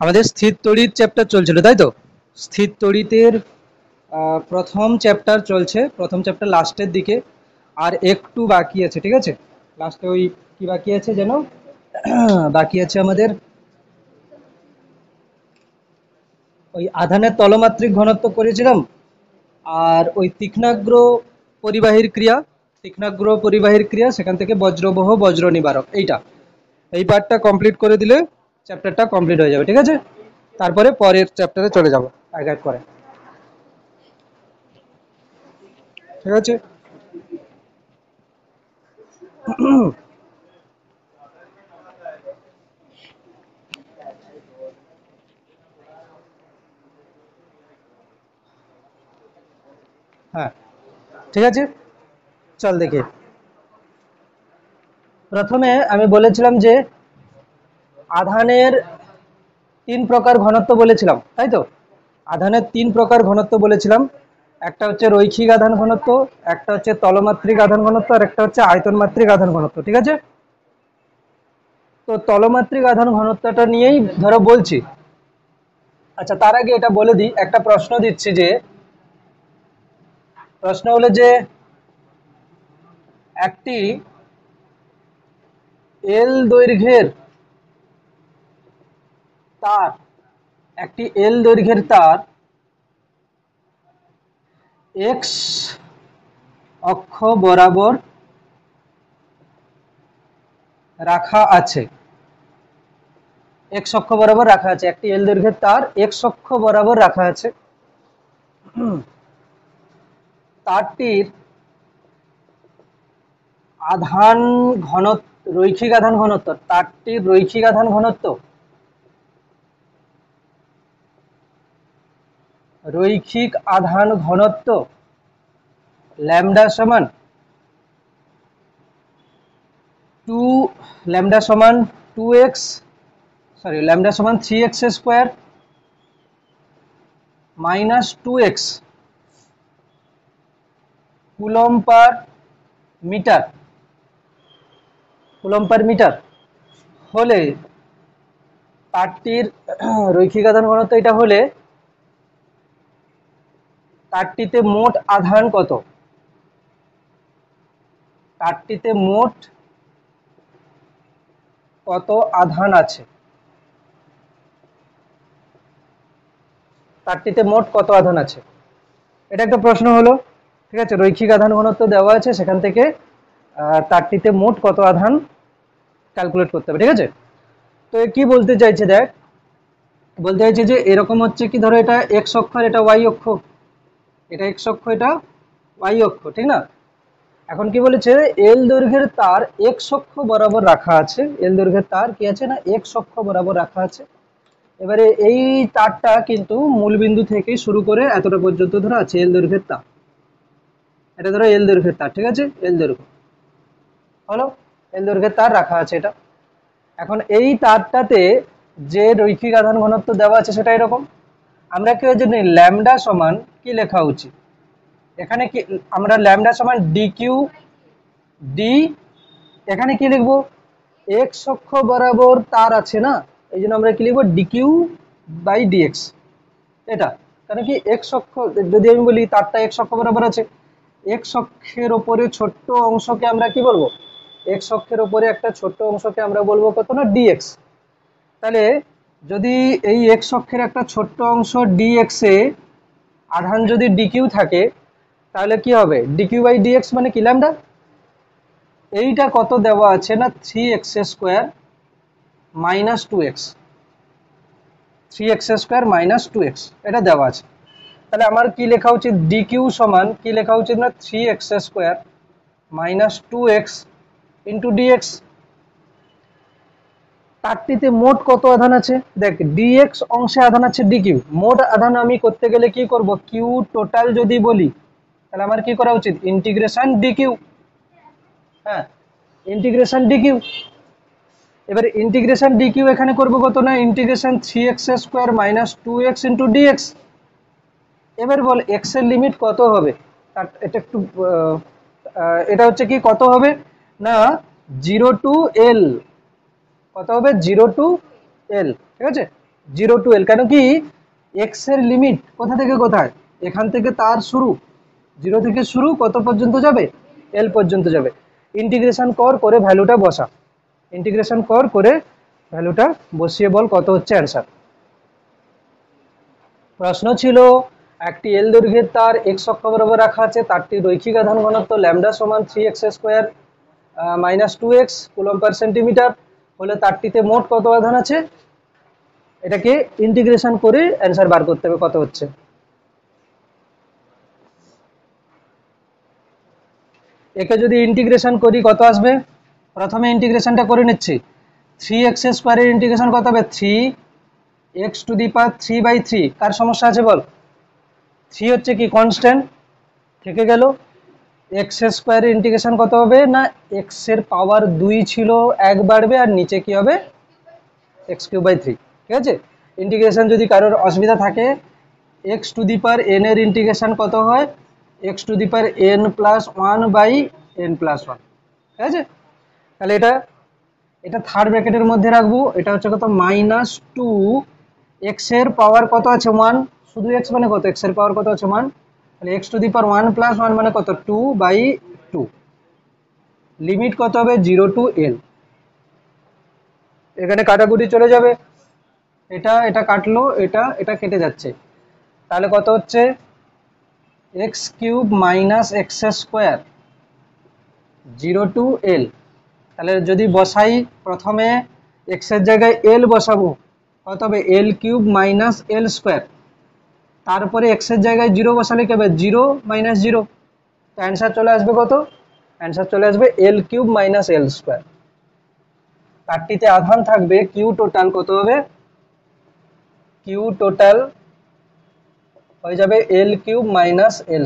আমাদের স্থির তড়িৎ চ্যাপ্টার চলছিল, তাই তো? স্থির তড়িতের প্রথম চ্যাপ্টার চলছে, প্রথম চ্যাপ্টার লাস্টের দিকে, আর একটু বাকি আছে, ঠিক আছে? লাস্টে ওই কি বাকি আছে যেন, বাকি আছে আমাদের ওই আধানের তলমাত্রিক ঘনত্ব করেছিলাম, আর ওই তীক্ষ্ণাগ্র পরিবাহীর ক্রিয়া, তীক্ষ্ণাগ্র পরিবাহীর ক্রিয়া, সেখান থেকে বজ্রবহ বজ্র নিবারক, এই পার্টটা কমপ্লিট করে দিলে চ্যাপ্টারটা কমপ্লিট হয়ে যাবে, ঠিক আছে? তারপরে পরের চ্যাপ্টারে চলে যাব এক এক করে, ঠিক আছে? হ্যাঁ, ঠিক আছে, চল দেখি। প্রথমে আমি বলেছিলাম যে আধানের তিন প্রকার ঘনত্ব বলেছিলাম, তাই তো? আধানের তিন প্রকার ঘনত্ব বলেছিলাম। একটা হচ্ছে রৈখিক আধান ঘনত্ব, একটা হচ্ছে তলমাত্রিক আধান ঘনত্ব, আর একটা হচ্ছে আয়তন মাত্রিক আধান ঘনত্ব, ঠিক আছে? তো তলমাত্রিক আধান ঘনত্বটা নিয়েই ধরো বলছি। আচ্ছা, তার আগে এটা বলে দিই, একটা প্রশ্ন দিচ্ছি, যে প্রশ্ন হলো যে একটি এল দৈর্ঘ্যের তার, একটি এল দৈর্ঘ্যের তার এক্স অক্ষ বরাবর রাখা আছে, এক্স অক্ষ বরাবর রাখা আছে, একটি এল দৈর্ঘ্যের তার এক্স অক্ষ বরাবর রাখা আছে। তারটির আধান ঘনত্ব, রৈখিক আধান ঘনত্ব, তারটির রৈখিক আধান ঘনত্ব, রৈখিক আধান ঘনত্ব ল্যামডা সমান 2, ল্যামডা সমান 2x, সরি, ল্যামডা সমান 3x square minus 2x coulomb per metre, coulomb per metre হলে তারটির রৈখিক আধান ঘনত্ব এটা হলে তারটিতে মোট আধান কত, তারটিতে মোট কত আধান আছে, তারটিতে মোট কত আধান আছে, এটা একটা প্রশ্ন হলো, ঠিক আছে? রৈখিক আধান ঘনত্ব দেওয়া আছে, সেখান থেকে তারটিতে মোট কত আধান ক্যালকুলেট করতে হবে, ঠিক আছে? তো কি বলতে চাইছে দেখ, বলতে চাইছে যে এরকম হচ্ছে কি, ধরো এটা এক্স অক্ষ আর এটা ওয়াই অক্ষ, এটা এক্স অক্ষ, এটা ওয়াই অক্ষ, ঠিক না? এখন কি বলেছে, এল দৈর্ঘ্যের তার এক্স অক্ষ বরাবর রাখা আছে, এল দৈর্ঘ্যের তার কি আছে না, এক্স অক্ষ বরাবর রাখা আছে। এবারে এই তারটা কিন্তু মূল বিন্দু থেকে শুরু করে এতটা পর্যন্ত ধরো আছে এল দৈর্ঘ্যের তার, এটা ধরো এল দৈর্ঘ্যের তার, ঠিক আছে? এল দৈর্ঘ্য হলো, এল দৈর্ঘ্যের তার রাখা আছে এটা। এখন এই তারটাতে যে রৈখিক আধান ঘনত্ব দেওয়া আছে সেটা এরকম, আমরা কি জানি ল্যামডা সমান কি লেখা উচিত, এখানে কি আমরা ল্যামডা সমান ডি কিউ ডি, এখানে কি লিখবো, এক্স অক্ষ বরাবর তার আছে না, এই জন্য আমরা কি লিখবো ডি কিউ বাই ডিএক্স, এটা। কারণ কি এক্স অক্ষ, যদি আমি বলি তারটা এক্স অক্ষ বরাবর আছে, এক্স অক্ষের ওপরে ছোট্ট অংশকে আমরা কি বলবো, এক্স অক্ষের ওপরে একটা ছোট্ট অংশকে আমরা বলবো কত না, ডিএক্স। তাহলে যদি এই এক্স অক্ষের একটা ছোট্ট অংশ ডিএক্স এ আধান যদি ডিকিউ থাকে, তাহলে কি হবে, ডিকিউ বাই ডিএক্স মানে কি, ল্যামডা। এইটা কত দেওয়া আছে না, 3x square minus 2x, 3x square minus 2x, এটা দেওয়া আছে। তাহলে আমার কি লেখা উচিত, ডিকিউ সমান কি লেখা উচিত না, 3x square minus 2x into dx. তারটিতে মোট কত আধান আছে, দেখ ডিএক্স অংশে আধান আছে ডিকিউ, মোট আধান আমি করতে গেলে কি করব, কিউ টোটাল যদি বলি, তাহলে আমার কি করা উচিত, ইন্টিগ্রেশন ডিকিউ, হ্যাঁ, ইন্টিগ্রেশন ডিকিউ। এবারে ইন্টিগ্রেশন ডিকিউ এখানে করব কত না, integration 3x square minus 2x into d x. এবার বল এক্স এর লিমিট কত হবে, এটা একটু এটা হচ্ছে কি কত হবে না, 0 টু এল, কত হবে, 0 টু এল, ঠিক আছে, 0 টু এল, কেন কি এক্স এর লিমিট কোথা থেকে কোথায়, এখান থেকে তার শুরু, 0 থেকে শুরু কত পর্যন্ত যাবে, এল পর্যন্ত যাবে। ইন্টিগ্রেশন করে ভ্যালুটা বসা, ইন্টিগ্রেশন করে ভ্যালুটা বসিয়ে বল কত হচ্ছে অ্যান্সার। প্রশ্ন ছিল একটি এল দৈর্ঘ্যের তার এক্স অক্ষ বরাবর রাখা আছে, তারটি রৈখিক আধান ঘনত্ব ল্যামডা সমান 3x² - 2x কুলম্ব পার সেন্টিমিটার হলে তারটিতে মোট কত আধান আছে, এটাকে ইন্টিগ্রেশন করে অ্যান্সার বার করতে হবে কত হচ্ছে। একে যদি ইন্টিগ্রেশন করি কত আসবে, প্রথমে ইন্টিগ্রেশনটা করে নিচ্ছি, 3x² এর ইন্টিগ্রেশন কত হবে, 3x⁻³ কার সমস্যা আছে বল, 3 হচ্ছে কি কনস্ট্যান্ট থেকে গেল, x² এর ইন্টিগ্রেশন কত হবে না x এর পাওয়ার 2 ছিল 1 বাড়বে আর নিচে কি হবে x³ ঠিক আছে। ইন্টিগ্রেশন যদি কারোর অসুবিধা থাকে x⁻n এর ইন্টিগ্রেশন কত হয়, x⁻n+1/n+1 ঠিক আছে। তাহলে এটা থার্ড ব্র্যাকেটের মধ্যে রাখবো, এটা হচ্ছে কত -2, x এর পাওয়ার কত আছে 1, শুধু x মানে কত, x এর পাওয়ার কত আছে 1, তাহলে x⁻1+1 মানে কত 2/2, লিমিট কত হবে 0 টু এল, এখানে কাটাকুটি চলে যাবে, এটা কাটলো, এটা কেটে যাচ্ছে, তাহলে কত হচ্ছে x³ - x², 0 টু এল। তাহলে যদি বসাই প্রথমে x এর জায়গায় l বসাবো কত হবে l³ - l², তারপরে x এর জায়গায় 0 বসালে কি হবে 0 - 0, তো অ্যান্সার চলে আসবে কত, অ্যান্সার চলে আসবে l³ - l²। তারটিতে আধান থাকবে কিউ টোটাল কত হবে, কিউ টোটাল হয়ে যাবে l³ - l²,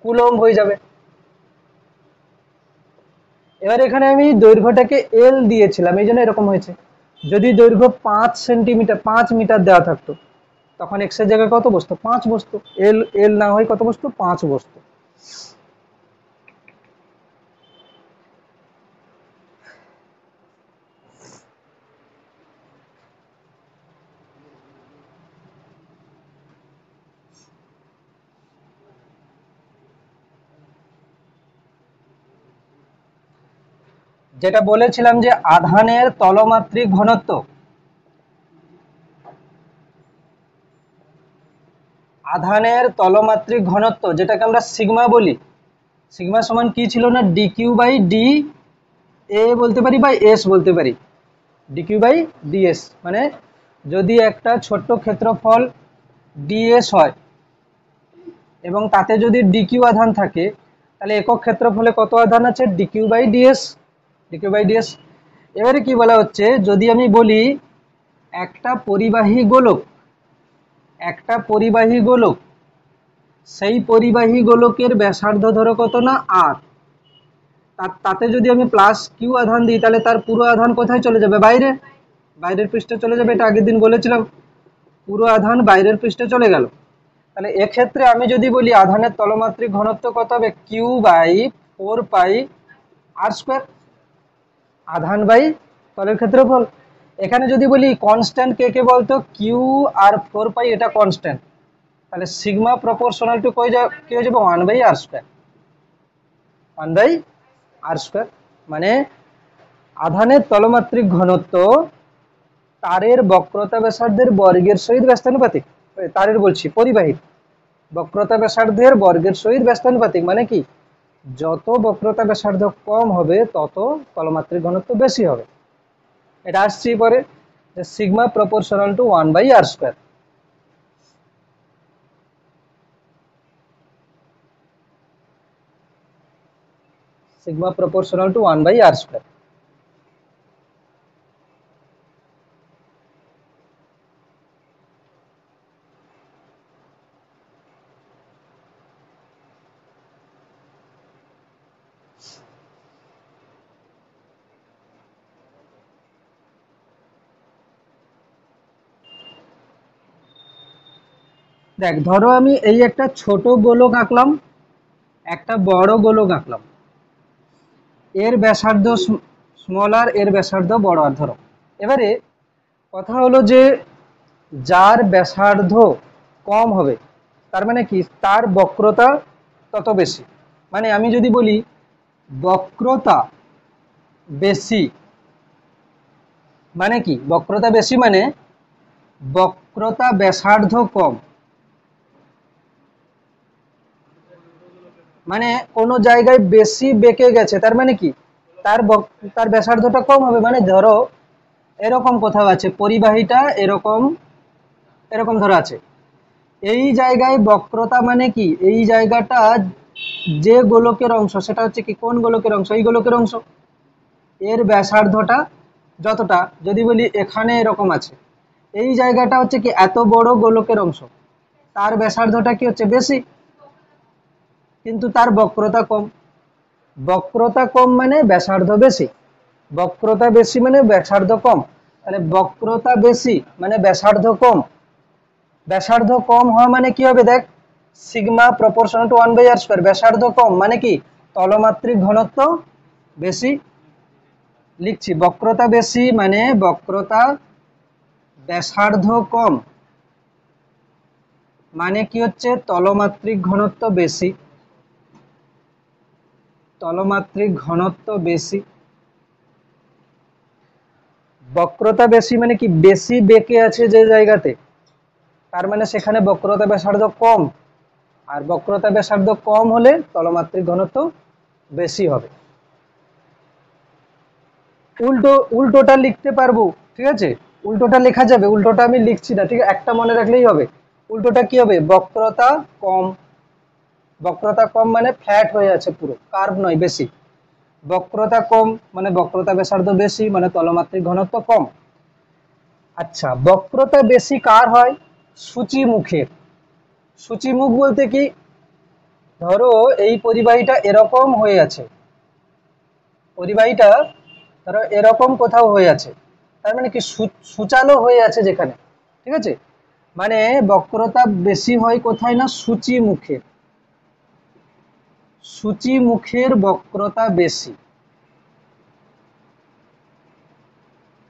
কুলম্ব হয়ে যাবে। এবার এখানে আমি দৈর্ঘ্যটাকে এল দিয়েছিলাম এই জন্য এরকম হয়েছে, যদি দৈর্ঘ্য 5 সেন্টিমিটার 5 মিটার দেওয়া থাকতো তখন এক্স এর জায়গায় কত বসতো 5 বসতো, এল না হয় কত বসতো 5 বসতো। যেটা বলেছিলাম যে আধানের তলমাত্রিক ঘনত্ব, আধানের তলমাত্রিক ঘনত্ব যেটাকে আমরা সিগমা বলি, সিগমা সমান কি ছিল না dq/d এ বলতে পারি বা এস বলতে পারি, dq/ds মানে যদি একটা ছোট্ট ক্ষেত্রফল ds হয় এবং তাতে যদি dq আধান থাকে তাহলে একক ক্ষেত্রফলে কত আধান আছে dq/ds, dq/ds। এবারে কি বলা হচ্ছে, যদি আমি বলি একটা পরিবাহী গোলক, একটা পরিবাহী গোলক, সেই পরিবাহী গোলকের ব্যাসার্ধ ধরো কত না r, তাতে যদি আমি +q আধান দিই তাহলে তার পুরো আধান কোথায় চলে যাবে, বাইরে, বাইরের পৃষ্ঠে চলে যাবে, এটা আগের দিন বলেছিলাম, পুরো আধান বাইরের পৃষ্ঠে চলে গেল। তাহলে এক্ষেত্রে আমি যদি বলি আধানের তলমাত্রিক ঘনত্ব কত হবে q/4πr², আধান বাই তলের ক্ষেত্রফল। এখানে যদি বলি কনস্ট্যান্ট কে বলতো কিউ আর 4π এটা কনস্ট্যান্ট, তাহলে সিগমা প্রপোর্শনাল টু কি হয়ে যাবে 1/r², 1/r², মানে আধানের তলমাত্রিক ঘনত্ব তারের বক্রতা ব্যাসার্ধের বর্গের সহিত ব্যস্তানুপাতিক, তারের বলছি পরিবাহীর বক্রতা ব্যাসার্ধের বর্গের সহিত ব্যস্তানুপাতিক, মানে কি যত বক্রতা ব্যাসার্ধ কম হবে তত তলমাত্রিক ঘনত্ব বেশি হবে। এটা আসছি পরে যে sigma proportional two 1/r², sigma proportional two 1/r²। দেখ ধরো আমি এই একটা ছোট গোলক আঁকলাম, একটা বড় গোলক আঁকলাম, এর ব্যাসার্ধ স্মল আর এর ব্যাসার্ধ বড় আর, ধরো এবারে কথা হলো যে যার ব্যাসার্ধ কম হবে তার মানে কি তার বক্রতা তত বেশি। মানে আমি যদি বলি বক্রতা বেশি মানে কি, বক্রতা বেশি মানে বক্রতা ব্যাসার্ধ কম। মানে কোনো জায়গায় বেশি বেঁকে গেছে তার মানে কি তার ব্যাসার্ধটা কম হবে। মানে ধরো এরকম কোথাও আছে পরিবাহীটা এরকম এরকম ধরো আছে, এই জায়গায় বক্রতা মানে কি এই জায়গাটা যে গোলকের অংশ সেটা হচ্ছে কি কোন গোলকের অংশ, এই গোলকের অংশ, এর ব্যাসার্ধটা যতটা, যদি বলি এখানে এরকম আছে, এই জায়গাটা হচ্ছে কি এত বড় গোলকের অংশ, তার ব্যাসার্ধটা কি হচ্ছে বেশি, কিন্তু তার বক্রতা কম। বক্রতা কম মানে ব্যাসার্ধ বেশি, বক্রতা বেশি মানে ব্যাসার্ধ কম। তাহলে বক্রতা বেশি মানে ব্যাসার্ধ কম, ব্যাসার্ধ কম হওয়া মানে কি হবে দেখ, সিগমা প্রপোর্শনাল টু 1/r²। ব্যাসার্ধ কম মানে কি তলমাত্রিক ঘনত্ব বেশি। লিখছি বক্রতা বেশি মানে বক্রতা ব্যাসার্ধ কম মানে কি হচ্ছে তলমাত্রিক ঘনত্ব বেশি, তলমাত্রিক ঘনত্ব বেশি। বক্রতা বেশি মানে কি বেশি বেঁকে আছে যে জায়গাতে, তার মানে সেখানে বক্রতা ব্যাসার্ধ কম, আর বক্রতা ব্যাসার্ধ কম হলে তলমাত্রিক ঘনত্ব বেশি হবে। উল্টোটা লিখতে পারবো, ঠিক আছে, উল্টোটা লেখা যাবে, উল্টোটা আমি লিখছি না, ঠিক আছে, একটা মনে রাখলেই হবে। উল্টোটা কি হবে বক্রতা কম, বক্রতা কম মানে ফ্ল্যাট হয়ে আছে পুরো, কার্ভ নয় বেশি। বক্রতা কম মানে বক্রতা ব্যাসার্ধ বেশি মানে তলমাত্রিক ঘনত্ব কম। আচ্ছা বক্রতা বেশি কার হয়, সূচিমুখের। সূচিমুখ বলতে কি, ধরো এই পরিবাহীটা এরকম হয়ে আছে, পরিবাহীটা ধরো এরকম কোথাও হয়ে আছে, তার মানে কি সূচালো হয়ে আছে যেখানে, ঠিক আছে, মানে বক্রতা বেশি হয় কোথায় না সূচিমুখের, সূচিমুখের বক্রতা বেশি।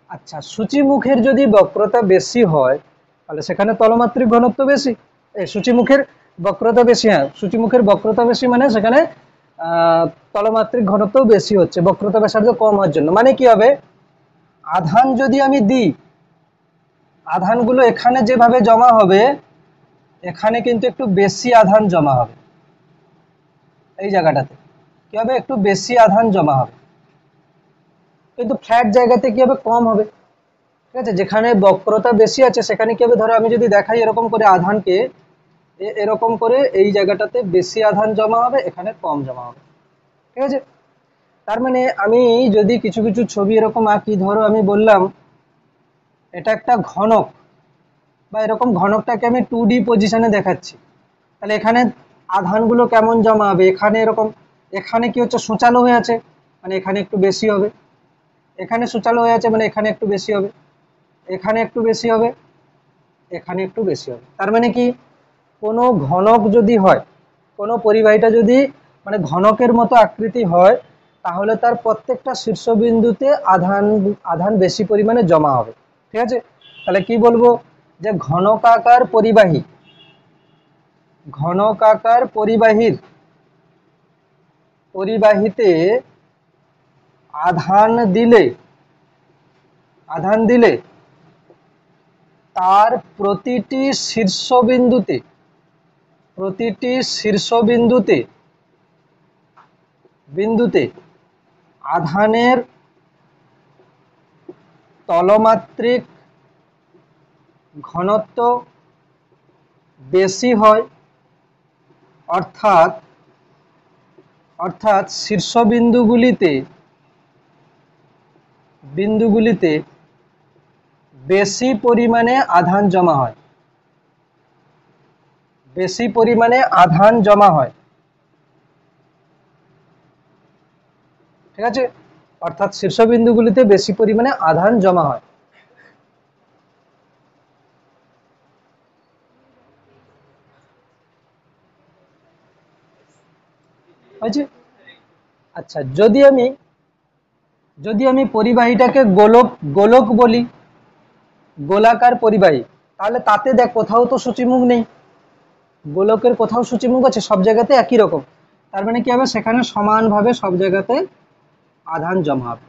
আচ্ছা সূচিমুখের যদি বক্রতা বেশি হয় তাহলে সেখানে তলমাত্রিক ঘনত্ব বেশি, সূচিমুখের বক্রতা বেশি, হ্যাঁ সূচিমুখের বক্রতা বেশি মানে সেখানে তলমাত্রিক ঘনত্ব বেশি হচ্ছে বক্রতা ব্যাসার্ধ কম হওয়ার জন্য। মানে কি হবে, আধান যদি আমি দিই, আধানগুলো এখানে যেভাবে জমা হবে এখানে কিন্তু একটু বেশি আধান জমা হবে, এই জায়গাটাতে কি হবে একটু বেশি আধান জমা হবে, কিন্তু ফ্ল্যাট জায়গাতে কি হবে কম হবে, ঠিক আছে। যেখানে বক্রতা বেশি আছে সেখানে কি হবে, ধরো আমি যদি দেখাই এরকম করে আধানকে, এরকম করে এই জায়গাটাতে বেশি আধান জমা হবে, এখানে কম জমা হবে, ঠিক আছে। তার মানে আমি যদি কিছু কিছু ছবি এরকম আঁকি, ধরো আমি বললাম এটা একটা ঘনক, বা এরকম ঘনকটাকে আমি 2D পজিশনে দেখাচ্ছি, তাহলে এখানে আধানগুলো কেমন জমা হবে, এখানে এরকম, এখানে কি হচ্ছে সূচালো হয়ে আছে মানে এখানে একটু বেশি হবে, এখানে সূচালো হয়ে আছে মানে এখানে একটু বেশি হবে, এখানে একটু বেশি হবে, এখানে একটু বেশি হবে। তার মানে কি কোনো ঘনক যদি হয়, কোনো পরিবাহীটা যদি মানে ঘনকের মতো আকৃতি হয়, তাহলে তার প্রত্যেকটা শীর্ষবিন্দুতে আধান আধান বেশি পরিমাণে জমা হবে, ঠিক আছে। তাহলে কি বলবো যে ঘনকাকার পরিবাহী, ঘনকাকার পরিবাহীর পরিবাহীতে আধান দিলে, আধান দিলে তার প্রতিটি শীর্ষবিন্দুতে, প্রতিটি শীর্ষবিন্দুতে বিন্দুতে আধানের তলমাত্রিক ঘনত্ব বেশি হয়, অর্থাৎ অর্থাৎ শীর্ষবিন্দুগুলিতে বিন্দুগুলিতে বেশি পরিমাণে আধান জমা হয়, বেশি পরিমাণে আধান জমা হয়, ঠিক আছে, অর্থাৎ শীর্ষবিন্দুগুলিতে বেশি পরিমাণে আধান জমা হয়। হয়েছে। আচ্ছা যদি আমি পরিবাহীটাকে গোলক গোলক বলি, গোলাকার পরিবাহী, তাহলে তাতে দেখ কোথাও তো সূচিমুখ নেই, গোলকের কোথাও সূচিমুখ আছে, সব জায়গাতে একই রকম, তার মানে কি হবে সেখানে সমানভাবে সব জায়গাতে আধান জমা হবে,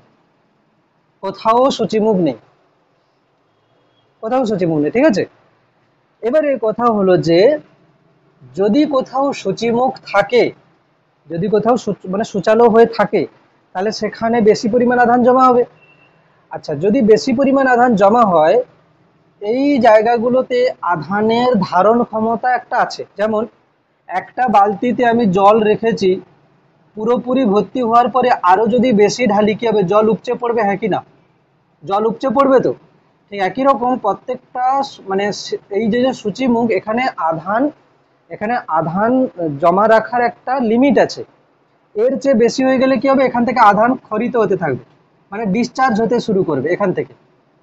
কোথাও সূচিমুখ নেই, কোথাও সূচিমুখ নেই, ঠিক আছে। এবারে কথা হলো যে যদি কোথাও সূচিমুখ থাকে, যদি কোথাও মানে সূচালো হয়ে থাকে, তাহলে সেখানে বেশি পরিমাণ আধান জমা হবে। আচ্ছা, যদি বেশি পরিমাণ আধান জমা হয়, এই জায়গাগুলোতে আধানের ধারণ ক্ষমতা একটা আছে, যেমন একটা বালতিতে আমি জল রেখেছি, পুরোপুরি ভর্তি হওয়ার পরে আরো যদি বেশি ঢালি কি হবে, জল উপচে পড়বে, হ্যাঁ কি না, জল উপচে পড়বে তো। ঠিক একই রকম প্রত্যেকটা মানে এই যে যে সূচিমুখ, এখানে আধান জমা রাখার একটা লিমিট আছে, এর চেয়ে বেশি হয়ে গেলে কি হবে, এখান থেকে আধান ক্ষরিত হতে থাকবে, মানে ডিসচার্জ হতে শুরু করবে এখান থেকে,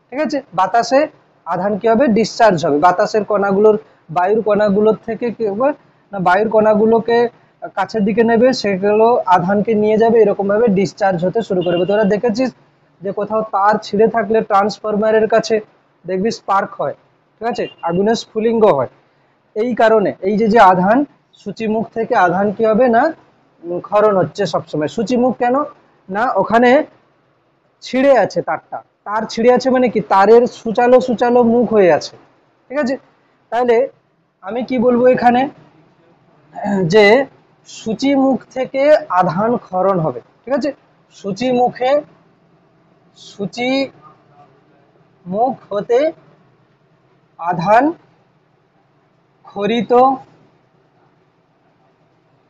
ঠিক আছে। বাতাসে আধান কি হবে, ডিসচার্জ হবে, বাতাসের কণাগুলোর, বায়ুর কণাগুলোর থেকে কি হবে না, বায়ুর কণাগুলোকে কাছের দিকে নেবে, সেগুলো আধানকে নিয়ে যাবে, এরকম ভাবে ডিসচার্জ হতে শুরু করবে। তোরা দেখেছিস যে কোথাও তার ছিঁড়ে থাকলে ট্রান্সফরমারের কাছে দেখবি স্পার্ক হয়, ঠিক আছে, আগুনের স্ফুলিঙ্গ হয়, এই কারণে এই যে যে আধান সূচিমুখ থেকে আধান কি হবে না, ক্ষরণ হচ্ছে সবসময়। সূচিমুখ কেন না, ওখানে ছিঁড়ে আছে, তার ছিঁড়ে আছে মানে কি, তারের সুচালো সুচালো মুখ হয়ে আছে, ঠিক আছে। তাহলে আমি কি বলবো এখানে, যে সূচিমুখ থেকে আধান ক্ষরণ হবে, ঠিক আছে, সূচিমুখ হতে আধান ক্ষরিত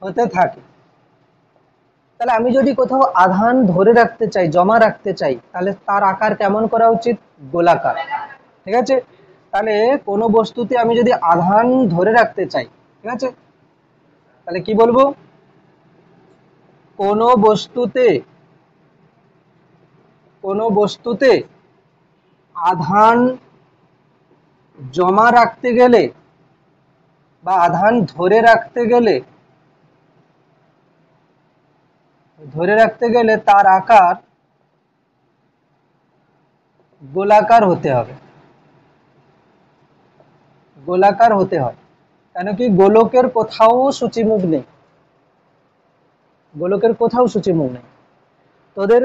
হতে থাকে। তাহলে আমি যদি কোথাও আধান ধরে রাখতে চাই, জমা রাখতে চাই, তাহলে তার আকার কেমন করা উচিত, গোলাকার, ঠিক আছে। তাহলে কোনো বস্তুতে আমি যদি আধান ধরে রাখতে চাই, ঠিক আছে, তাহলে কি বলবো, কোনো বস্তুতে আধান জমা রাখতে গেলে বা আধান ধরে রাখতে গেলে তার আকার গোলাকার হতে হবে, গোলাকার হতে হয়। কেন কি, গোলকের কোথাও সূচিমুখ নেই, গোলকের কোথাও সূচিমুখ নেই। তোদের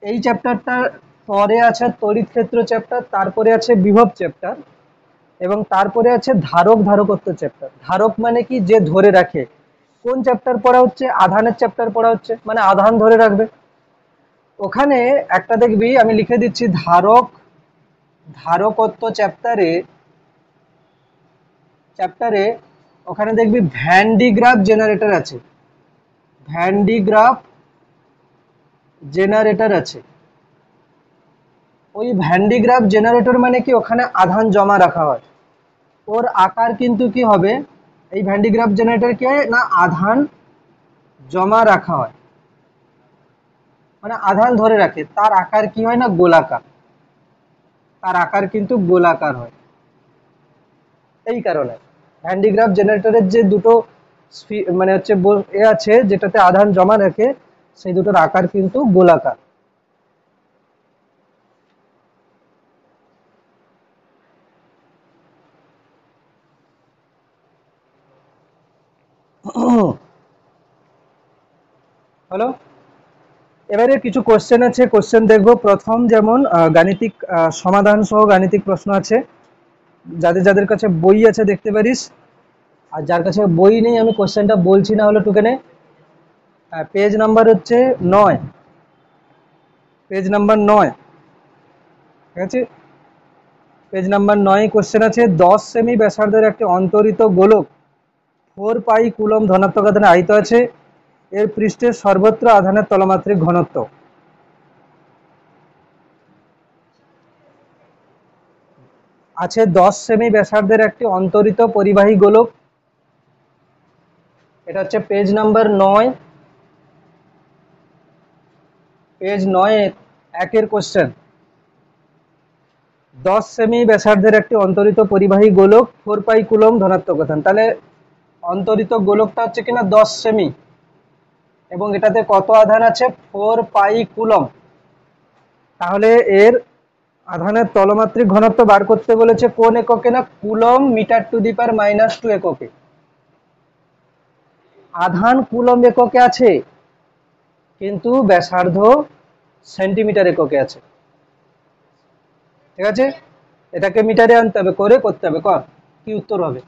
এই চ্যাপ্টারটা পরে আছে তড়িৎ ক্ষেত্র চ্যাপ্টার, তারপরে আছে বিভব চ্যাপ্টার, এবং তারপরে আছে ধারক ধারকত্ব চ্যাপ্টার। ধারক মানে কি, যে ধরে রাখে। কোন চ্যাপ্টার পড়া হচ্ছে, আধানের চ্যাপ্টার পড়া হচ্ছে, মানে আধান ধরে রাখবে। ওখানে একটা দেখবি, আমি লিখে দিচ্ছি, ধারকত্ব চ্যাপ্টারে ওখানে দেখবি ভ্যান ডি গ্রাফ জেনারেটর আছে, ভ্যান ডি গ্রাফ জেনারেটর আছে। ওই ভ্যান ডি গ্রাফ জেনারেটর মানে কি, ওখানে আধান জমা রাখা হয়, ওর আকার কিন্তু কি হবে, এই ভ্যান ডি গ্রাফ জেনারেটর কে না, আধান জমা রাখা হয়, মানে আধান ধরে রাখে, তার আকার কি হয় না, গোলাকার, তার আকার কিন্তু গোলাকার হয়। এই কারণে ভ্যান ডি গ্রাফ জেনারেটরের যে দুটো মানে হচ্ছে এ আছে, যেটাতে আধান জমা রাখে, সেই দুটোর আকার কিন্তু গোলাকার। হলো, এবারে কিছু কোশ্চেন আছে, কোশ্চেন দেখবো। প্রথম যেমন গাণিতিক সমাধান সহ গাণিতিক প্রশ্ন আছে, যাদের যাদের কাছে বই আছে দেখতে পারিস, আর যার কাছে বই নেই আমি কোশ্চেনটা বলছি না হলো টুকেনে। পেজ নাম্বার হচ্ছে 9, পেজ নাম্বার 9, ঠিক আছে, পেজ নাম্বার 9 কোশ্চেন আছে, 10 সেমি ব্যাসার্ধের একটি অন্তরিত গোলক 4 পাই কুলম ধনাত্মক আধানে আহিত আছে, এর পৃষ্ঠের সর্বত্র আধানের তলমাত্রিক ঘনত্ব। আছে 10 সেমি ব্যাসার্ধের একটি অন্তরিত পরিবাহী গোলক, এটা হচ্ছে পেজ নাম্বার 9, পেজ 9 একের কোশ্চেন। 10 সেমি ব্যাসার্ধের একটি অন্তরিত পরিবাহী গোলক 4 পাই কুলম ধনাত্মক আধান। তাহলে অন্তরিত গোলকটা হচ্ছে কিনা 10 সেমি, এবং এটাতে কত আধান আছে, 4 পাই কুলম। তাহলে এর আধানের তলমাত্রিক ঘনত্ব বার করতে বলেছে কোন এককে, না coulomb metre two the power -2 এককে। আধান কুলম এককে আছে কিন্তু ব্যাসার্ধ সেন্টিমিটার এককে আছে। ঠিক আছে, এটাকে মিটারে আনতে হবে, করে করতে হবে। কর, কি উত্তর হবে?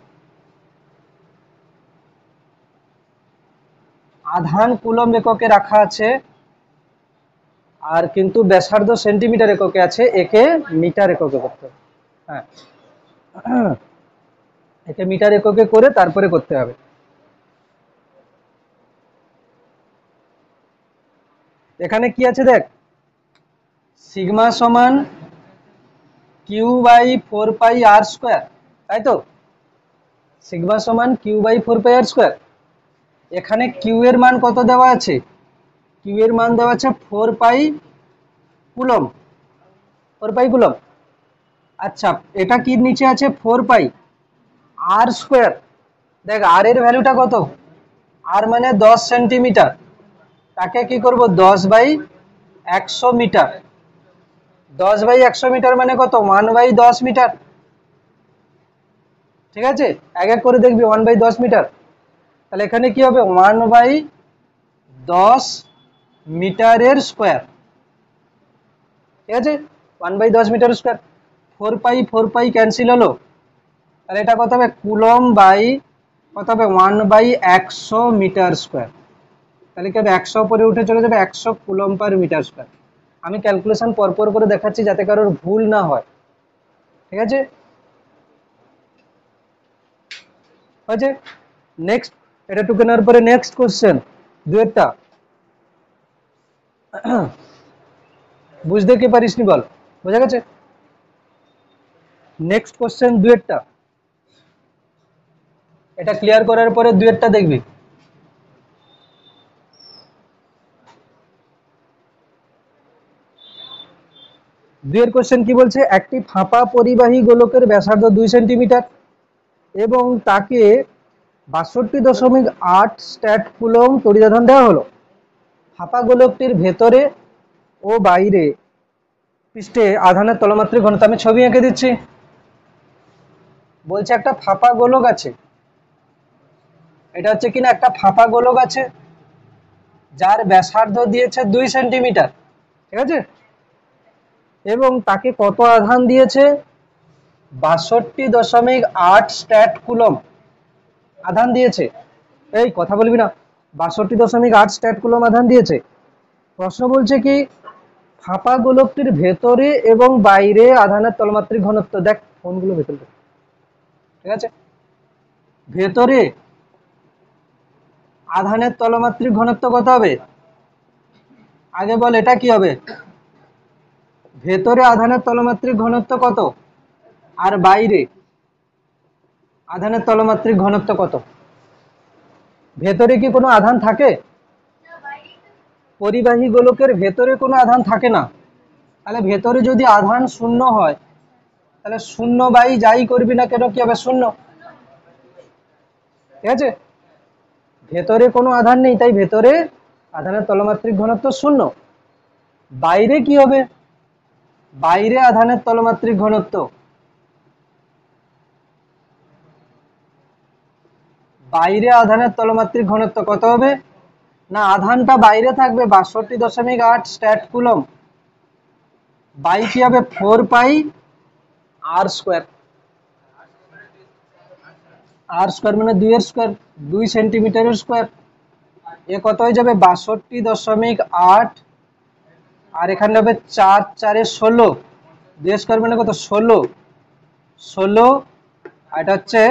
আধান কুলম এককে রাখা আছে আর কিন্তু ব্যাসার্ধ সেন্টিমিটার এককে আছে, একে মিটার এককে করতে হবে। হ্যাঁ, একে মিটার এককে করে তারপরে করতে হবে। এখানে কি আছে দেখ, সিগমা সমান কিউ বাই 4πr², তাই তো? সিগমা সমান কিউ বাই 4πr²। এখানে কিউ এর মান কত দেওয়া আছে? কিউ এর মান দেওয়া আছে 4π কুলম, 4π কুলম। আচ্ছা, এটা কি নিচে আছে 4πr²। দেখ আর এর ভ্যালুটা কত, আর মানে 10 সেন্টিমিটার, তাকে কি করব 10/100 মিটার। 10/100 মিটার মানে কত, 1/10 মিটার। ঠিক আছে, এক এক করে দেখবি 1/10 মিটার। তাহলে এখানে কি হবে 1/10 মিটারের স্কোয়ার। ঠিক আছে, 1/10 মিটার স্কোয়ার। 4π ক্যান্সেল হলো, তাহলে এটা কত হবে কুলম বাই কত হবে 1/100 মিটার স্কোয়ার। তাহলে কি হবে 100 পরে উঠে চলে যাবে 100 কুলম পার মিটার স্কোয়ার। আমি ক্যালকুলেশন পরপর করে দেখাচ্ছি যাতে কারোর ভুল না হয়। ঠিক আছে, হয়েছে। নেক্সট, এটা টুকে নেওয়ার পরে নেক্সট কোশ্চেন, দুয়েরটা বুঝতে কি পারিসনি বল, বোঝা গেছে? নেক্সট কোশ্চেন দুয়েরটা, এটা ক্লিয়ার করার পরে দুয়েরটা দেখবি। দুয়ের কোশ্চেন কি বলছে, একটি ফাঁপা পরিবাহী গোলকের ব্যাসার্ধ 2 সেন্টিমিটার এবং তাকে 62.8 স্ট্যাট কুলম তড়িৎ আধান দেওয়া হলো। ফাঁপা গোলকটির ভেতরে ও বাইরে পৃষ্ঠে আধানের তলমাত্রিক ঘনত্ব, আমি ছবি এঁকে দিচ্ছি। বলছে একটা ফাঁপা গোলক আছে, এটা হচ্ছে কিনা একটা ফাঁপা গোলক আছে যার ব্যাসার্ধ দিয়েছে 2 সেন্টিমিটার। ঠিক আছে, এবং তাকে কত আধান দিয়েছে, 62.8 স্ট্যাট কুলম আধান দিয়েছে। এই কথা বলবি না, 62.8 স্ট্যাট কুলম আধান দিয়েছে। প্রশ্ন বলছে কি ফাঁপা গোলকটির ভেতরে এবং বাইরে আধানের তলমাত্রিক ঘনত্ব। দেখ ফোনগুলো ভেতরে, ঠিক আছে, ভেতরে আধানের তলমাত্রিক ঘনত্ব কত হবে, আগে বল এটা কি হবে, ভেতরে আধানের তলমাত্রিক ঘনত্ব কত আর বাইরে আধানের তলমাত্রিক ঘনত্ব কত? ভেতরে কি কোনো আধান থাকে? পরিবাহী গোলকের ভেতরে কোনো আধান থাকে না। তাহলে ভেতরে যদি আধান শূন্য হয় তাহলে 0 যাই করবি না কেন কি হবে, 0। ঠিক আছে, ভেতরে কোনো আধান নেই, তাই ভেতরে আধানের তলমাত্রিক ঘনত্ব 0। বাইরে কি হবে, বাইরে আধানের তলমাত্রিক ঘনত্ব, বাইরে আধানের তলমাত্রিক ঘনত্ব কত হবে, না আধানটা বাইরে থাকবে 62.8 স্ট্যাট কুলম বাই কি হবে 4πr²। আর স্কোয়ার মানে 2 এর স্কোয়ার, 2 সেন্টিমিটারের স্কোয়ার। এ কত হয়ে যাবে 62.8, আর এখানে হবে 4 4 16, 2 স্কোয়ার মানে কত 16, 16, আর এটা হচ্ছে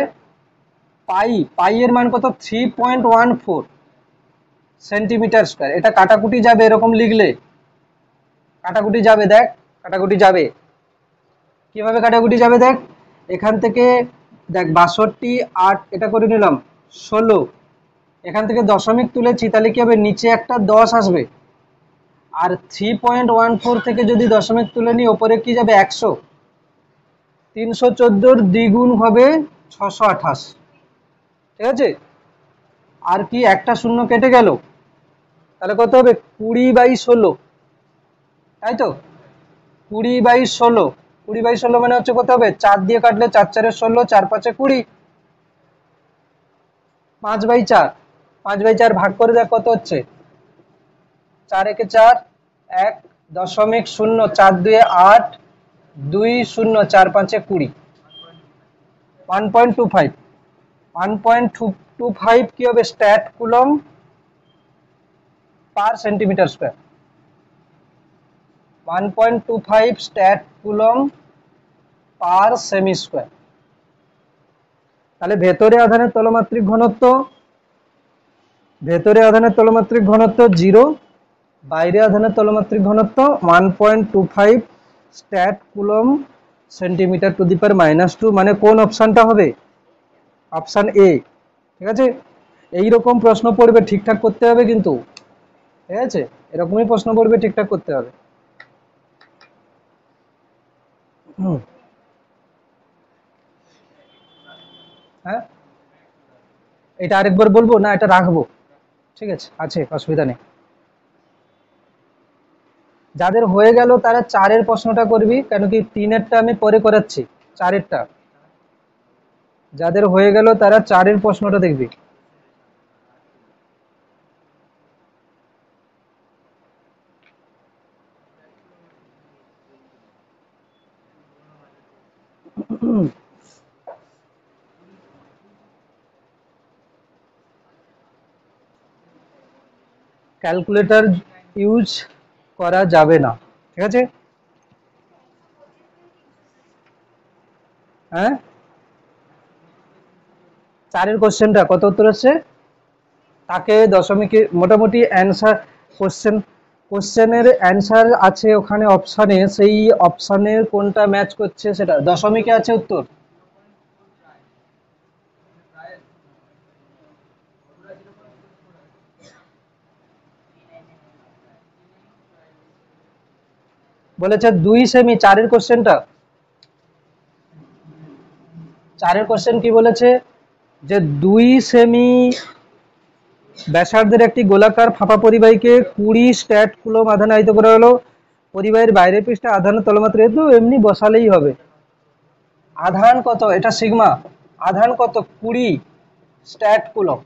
পাই, পাই এর মান কত 3.14 সেন্টিমিটার স্কোয়ার। এটা কাটাকুটি যাবে এরকম লিখলে, কাটাকুটি যাবে, দেখ কাটাকুটি যাবে, কিভাবে কাটাকুটি যাবে দেখ, এখান থেকে দেখ 62.8 এটা করে নিলাম 16, এখান থেকে দশমিক তুলেছি তাহলে কি হবে নিচে একটা 10 আসবে, আর 3.14 থেকে যদি দশমিক তুলে নিই ওপরে কি যাবে 100, 314 দ্বিগুণ হবে 628। ঠিক আছে, আর কি একটা শূন্য কেটে গেল, তাহলে কত হবে 20/16, তাই তো 20/16, 20/16 মানে হচ্ছে কত হবে? 4 দিয়ে কাটলে 4 4 16, 4 5 20, 5/4, 5/4 ভাগ করে দেখ কত হচ্ছে? 4 1 4, 1.0, 4 2 8, 2 0, 4 5 20, 1.25, 1.25 কি হবে? স্ট্যাট কুলম পার সেন্টিমিটার স্কয়ার, 1.25 স্ট্যাট কুলম পার সেমি স্কয়ার। তাহলে ভেতরে আধানের তলমাত্রিক ঘনত্ব 0, বাইরে আধানের তলমাত্রিক ঘনত্ব 1.25 stat coulomb centimetre to the power -2, মানে কোন অপশনটা হবে? Option A. ঠিক আছে, এইরকম প্রশ্ন পড়বে, ঠিকঠাক করতে হবে কিন্তু। ঠিক আছে, এরকমই প্রশ্ন পড়বে, ঠিকঠাক করতে হবে। হ্যাঁ, এটা আরেকবার বলবো না, এটা রাখবো? ঠিক আছে, অসুবিধা নেই। যাদের হয়ে গেল তারা 4-এর প্রশ্নটা করবি, কেন কি 3-এরটা আমি পরে করাচ্ছি, 4-এরটা। যাদের হয়ে গেল তারা 4-এর প্রশ্নটা দেখবি। ক্যালকুলেটর ইউজ করা যাবে না, ঠিক আছে? হ্যাঁ, 4-এর কোশ্চেনটা কত উত্তর হচ্ছে? তাকে দশমিকে মোটামুটি অ্যান্সার, কোশ্চেনের অ্যান্সার আছে ওখানে অপশানে, সেই অপশানের কোনটা ম্যাচ করছে সেটা দশমিকে আছে উত্তর। বলেছে 2 সেমি, 4-এর কোশ্চেনটা, 4-এর কোশ্চেন কি বলেছে? যে 2 সেমি ব্যাসার্ধের একটি গোলাকার ফাঁপা পরিবাহীকে 20 স্ট্যাট কুলম আধানে আহিত করা হলো। পরিবাহীর বাইরের পৃষ্ঠে আধানের তলমাত্রা, তো এমনি বসালেই হবে। আধান কত? এটা সিগমা। আধান কত? 20 স্ট্যাট কুলম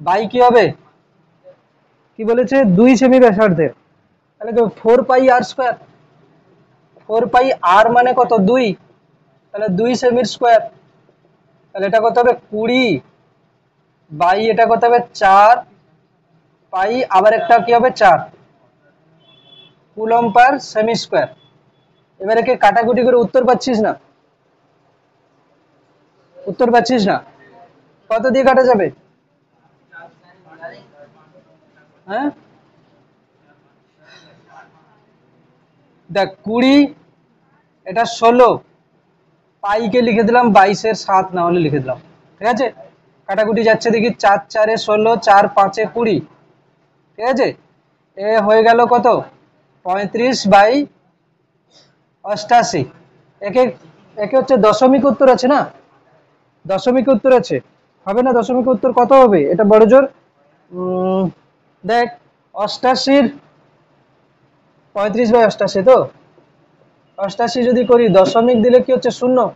বাই কি হবে? কি বলেছে? 2 সেমি ব্যাসার্ধের, তাহলে 4 পাই আর স্কয়ার। 4 পাই আর মানে কত? 2, তাহলে 2 সেমির স্কয়ার, তাহলে এটা কত হবে? 20 বাই এটা কত হবে? 4 পাই, আবার একটা কি হবে? 4 কুলম পার সেমি স্কয়ার। এবারে কি কাটাকুটি করে উত্তর পাচ্ছিস না? উত্তর পাচ্ছিস না? কত দিয়ে কাটা যাবে? হ্যাঁ, দেখ 20, এটা 16, পাইকে লিখে দিলাম 22-এর 7 না হলে লিখে দিলাম। ঠিক আছে, কাটাকুটি যাচ্ছে দেখি, 4 4 16, 4 5 20। ঠিক আছে, এ হয়ে গেল কত? 35/88। একে একে হচ্ছে দশমিক উত্তর আছে না, দশমিক উত্তর আছে, হবে না? দশমিক উত্তর কত হবে? এটা বড় জোর দেখ, 88-র 35/88, তো 88 যদি করি, দশমিক দিলে কি হচ্ছে? 0।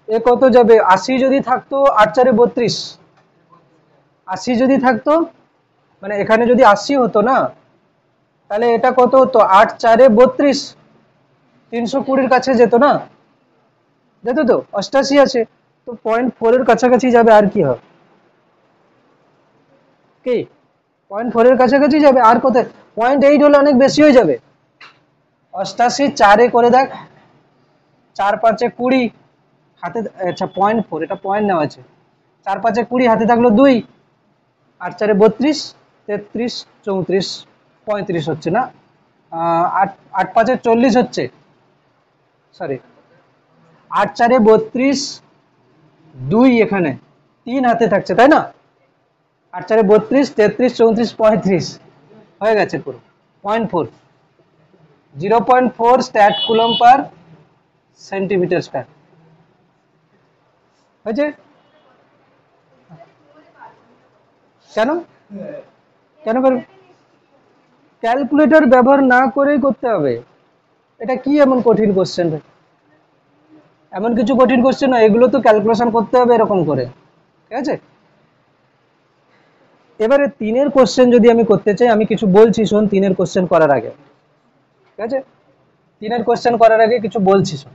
এ কত যাবে? 80 যদি থাকতো, 8 4 32, 80 যদি থাকতো, মানে এখানে যদি 80 হতো না, তাহলে এটা কত হতো? 8 4 32, 320-র কাছে যেত না? যেত তো, 88 আছে, তো 0.4-এর কাছাকাছি যাবে, আর কি হবে? কি 0.4-এর কাছাকাছি যাবে, আর কত? 0.8 হলে অনেক বেশি হয়ে যাবে। 88 4-এ করে দেখ, 4 5 20 হাতে, আচ্ছা 0.4, এটা পয়েন্ট নেওয়া আছে। 4 5 20 হাতে থাকলো 2, 8 4 32, 33 34 35 হচ্ছে না, 8 8 5 40 হচ্ছে, সরি 8 4 32, 2 এখানে 3 হাতে থাকছে, তাই না? 8 4 32, 33 34 35 হয়ে গেছে পুরো 0.4, 0.4 স্ট্যাট কুলম পার সেন্টিমিটার স্কয়ার হয়েছে। কেন কেন ক্যালকুলেটর ব্যবহার না করেই করতে হবে? এটা কি এমন কঠিন কোশ্চেন? এমন কিছু কঠিন কোশ্চেন না, এগুলো তো ক্যালকুলেশন করতে হবে এরকম করে, ঠিক আছে। এবারে তিনের কোশ্চেন যদি আমি করতে চাই, আমি কিছু বলছি শোন তিনের কোশ্চেন করার আগে, ঠিক আছে। তিনের কোশ্চেন করার আগে কিছু বলছি শোন।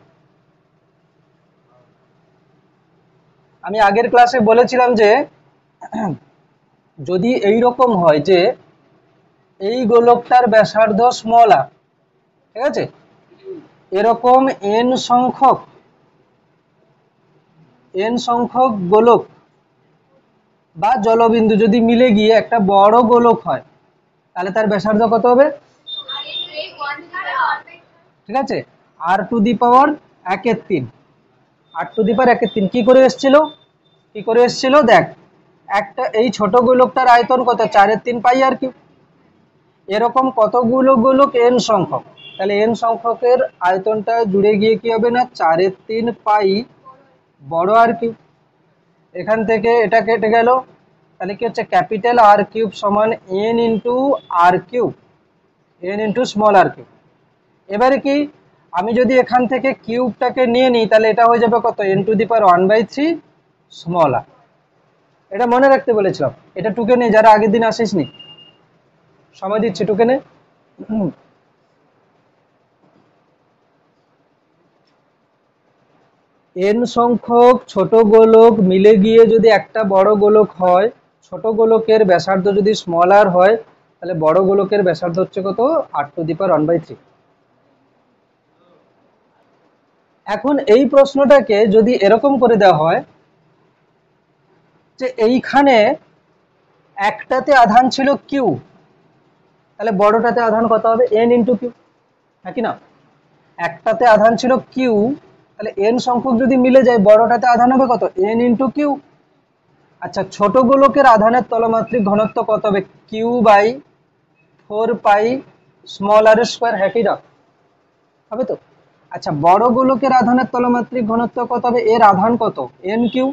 আমি আগের ক্লাসে বলেছিলাম যে যদি এই রকম হয় যে এই গোলকটার ব্যাসার্ধ স্মল আর, ঠিক আছে, এরকম এন সংখ্যক গোলক বা জলবিন্দু যদি মিলে গিয়ে একটা বড় গোলক হয়, তাহলে তার ব্যাসার্ধ কত হবে? ঠিক আছে, আর two the power 1/3, R two the power 1/3 কি করে এসেছিল? কি করে এসেছিল দেখ, একটা এই ছোট গোলকটার আয়তন কত? 4/3 পাই আর কিউব। এরকম কতগুলো গোলক? এন সংখ্যক। তাহলে এন সংখ্যকের আয়তনটা জুড়ে গিয়ে কি হবে না 4/3 পাই বড় আর কিউব। এখান থেকে এটা কেটে গেল, তাহলে কি হচ্ছে? ক্যাপিটাল আর কিউব সমান এন ইন্টু আর কিউব, এন ইন্টু স্মল আর কিউব। এবারে কি, আমি যদি এখান থেকে কিউবটাকে নিয়ে নিই তাহলে এটা হয়ে যাবে কত? N to the power 1/3 small R. এটা মনে রাখতে বলেছিলাম, এটা টুকে নে যারা আগের দিন আসিসনি, সময় দিচ্ছি টুকে নে। এন সংখ্যক ছোট গোলক মিলে গিয়ে যদি একটা বড় গোলক হয়, ছোট গোলকের ব্যাসার্ধ যদি স্মল আর হয়, তাহলে বড় গোলকের ব্যাসার্ধ হচ্ছে কত? আর টু দি পাওয়ার 1/3। এখন এই প্রশ্নটাকে যদি এরকম করে দেওয়া হয় যে এইখানে একটাতে আধান ছিল কিউ, তাহলে বড়টাতে আধান কত হবে? এন ইন্টু কিউ, হ্যাঁ কি না? একটাতে আধান ছিল কিউ, তাহলে এন সংখ্যক যদি মিলে যায় বড়টাতে আধান হবে কত? N into q. আচ্ছা, ছোট গোলকের আধানের তলমাত্রিক ঘনত্ব কত হবে? Q by 4 pi small r square, হ্যাঁ কি না? হবে তো। আচ্ছা, বড় গোলকের আধানের তলমাত্রিক ঘনত্ব কত হবে? এর আধান কত? এন কিউ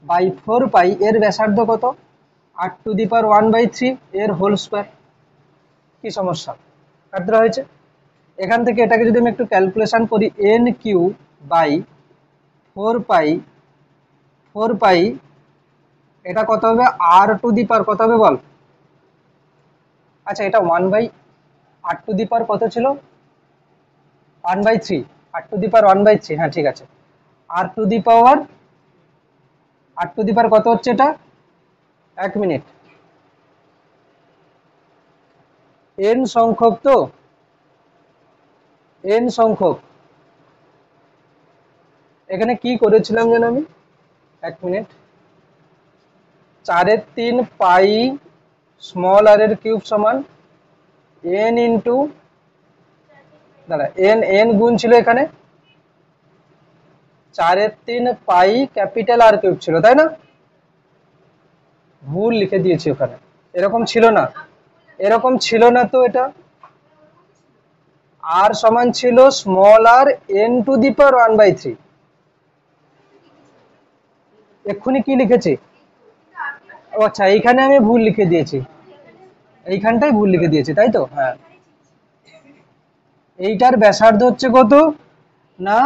বাই 4 পাই, এর ব্যাসার্ধ কত? আর টু দি পাওয়ার 1/3 এর হোল স্কোয়ার। কি সমস্যা? কাটতে হয়েছে। এখান থেকে এটাকে যদি আমি একটু ক্যালকুলেশন করি, এন কিউ বাই 4 পাই, এটা কত হবে? আর টু দি পাওয়ার কত হবে বল? আচ্ছা, এটা 1/আর টু দি পাওয়ার কত ছিল? 1/3, আর টু দি পাওয়ার 1/3, হ্যাঁ ঠিক আছে। আর two the power, R two the power কত হচ্ছে এটা? 1 মিনিট। এন সংখ্যক তো, এন সংখ্যক, এখানে কি করেছিলাম যেন আমি? 1 মিনিট। 4/3 পাই স্মল আর এর কিউব সমান এন ইন্টু, দাঁড়া, এন এন গুণ ছিল এখানে 4/3 পাই ক্যাপিটাল আর কিউব ছিল, তাই না? ভুল লিখে দিয়েছি ওখানে, এরকম ছিল না, এরকম ছিল না তো। এটা আর সমান ছিল small R N to the power 1/3। এক্ষুনি কি লিখেছি? ও আচ্ছা, এইখানে আমি ভুল লিখে দিয়েছি, এইখানটাই ভুল লিখে দিয়েছি, তাই তো? হ্যাঁ, এইটার ব্যাসার্ধ হচ্ছে কত না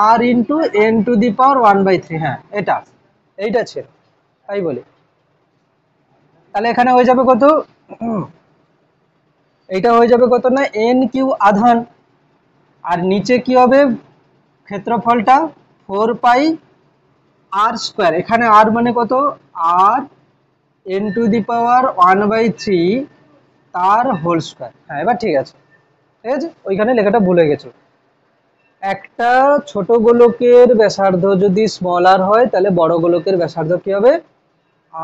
আর into N to the power 1/3, হ্যাঁ এটা, এইটা ছিল, তাই বলি। তাহলে এখানে হয়ে যাবে কত? এইটা হয়ে যাবে কত না এন কিউ আধান, আর নিচে কি হবে ক্ষেত্রফলটা? 4 পাই আর স্কোয়ার। এখানে আর মানে কত? আর এন টু দি পাওয়ার 1/3 তার হোল স্কোয়ার। হ্যাঁ, এবার ঠিক আছে, ঠিক আছে, ওইখানে লেখাটা ভুলে গেছো। একটা ছোট গোলকের ব্যাসার্ধ যদি স্মল আর হয়, তাহলে বড় গোলকের ব্যাসার্ধ কি হবে?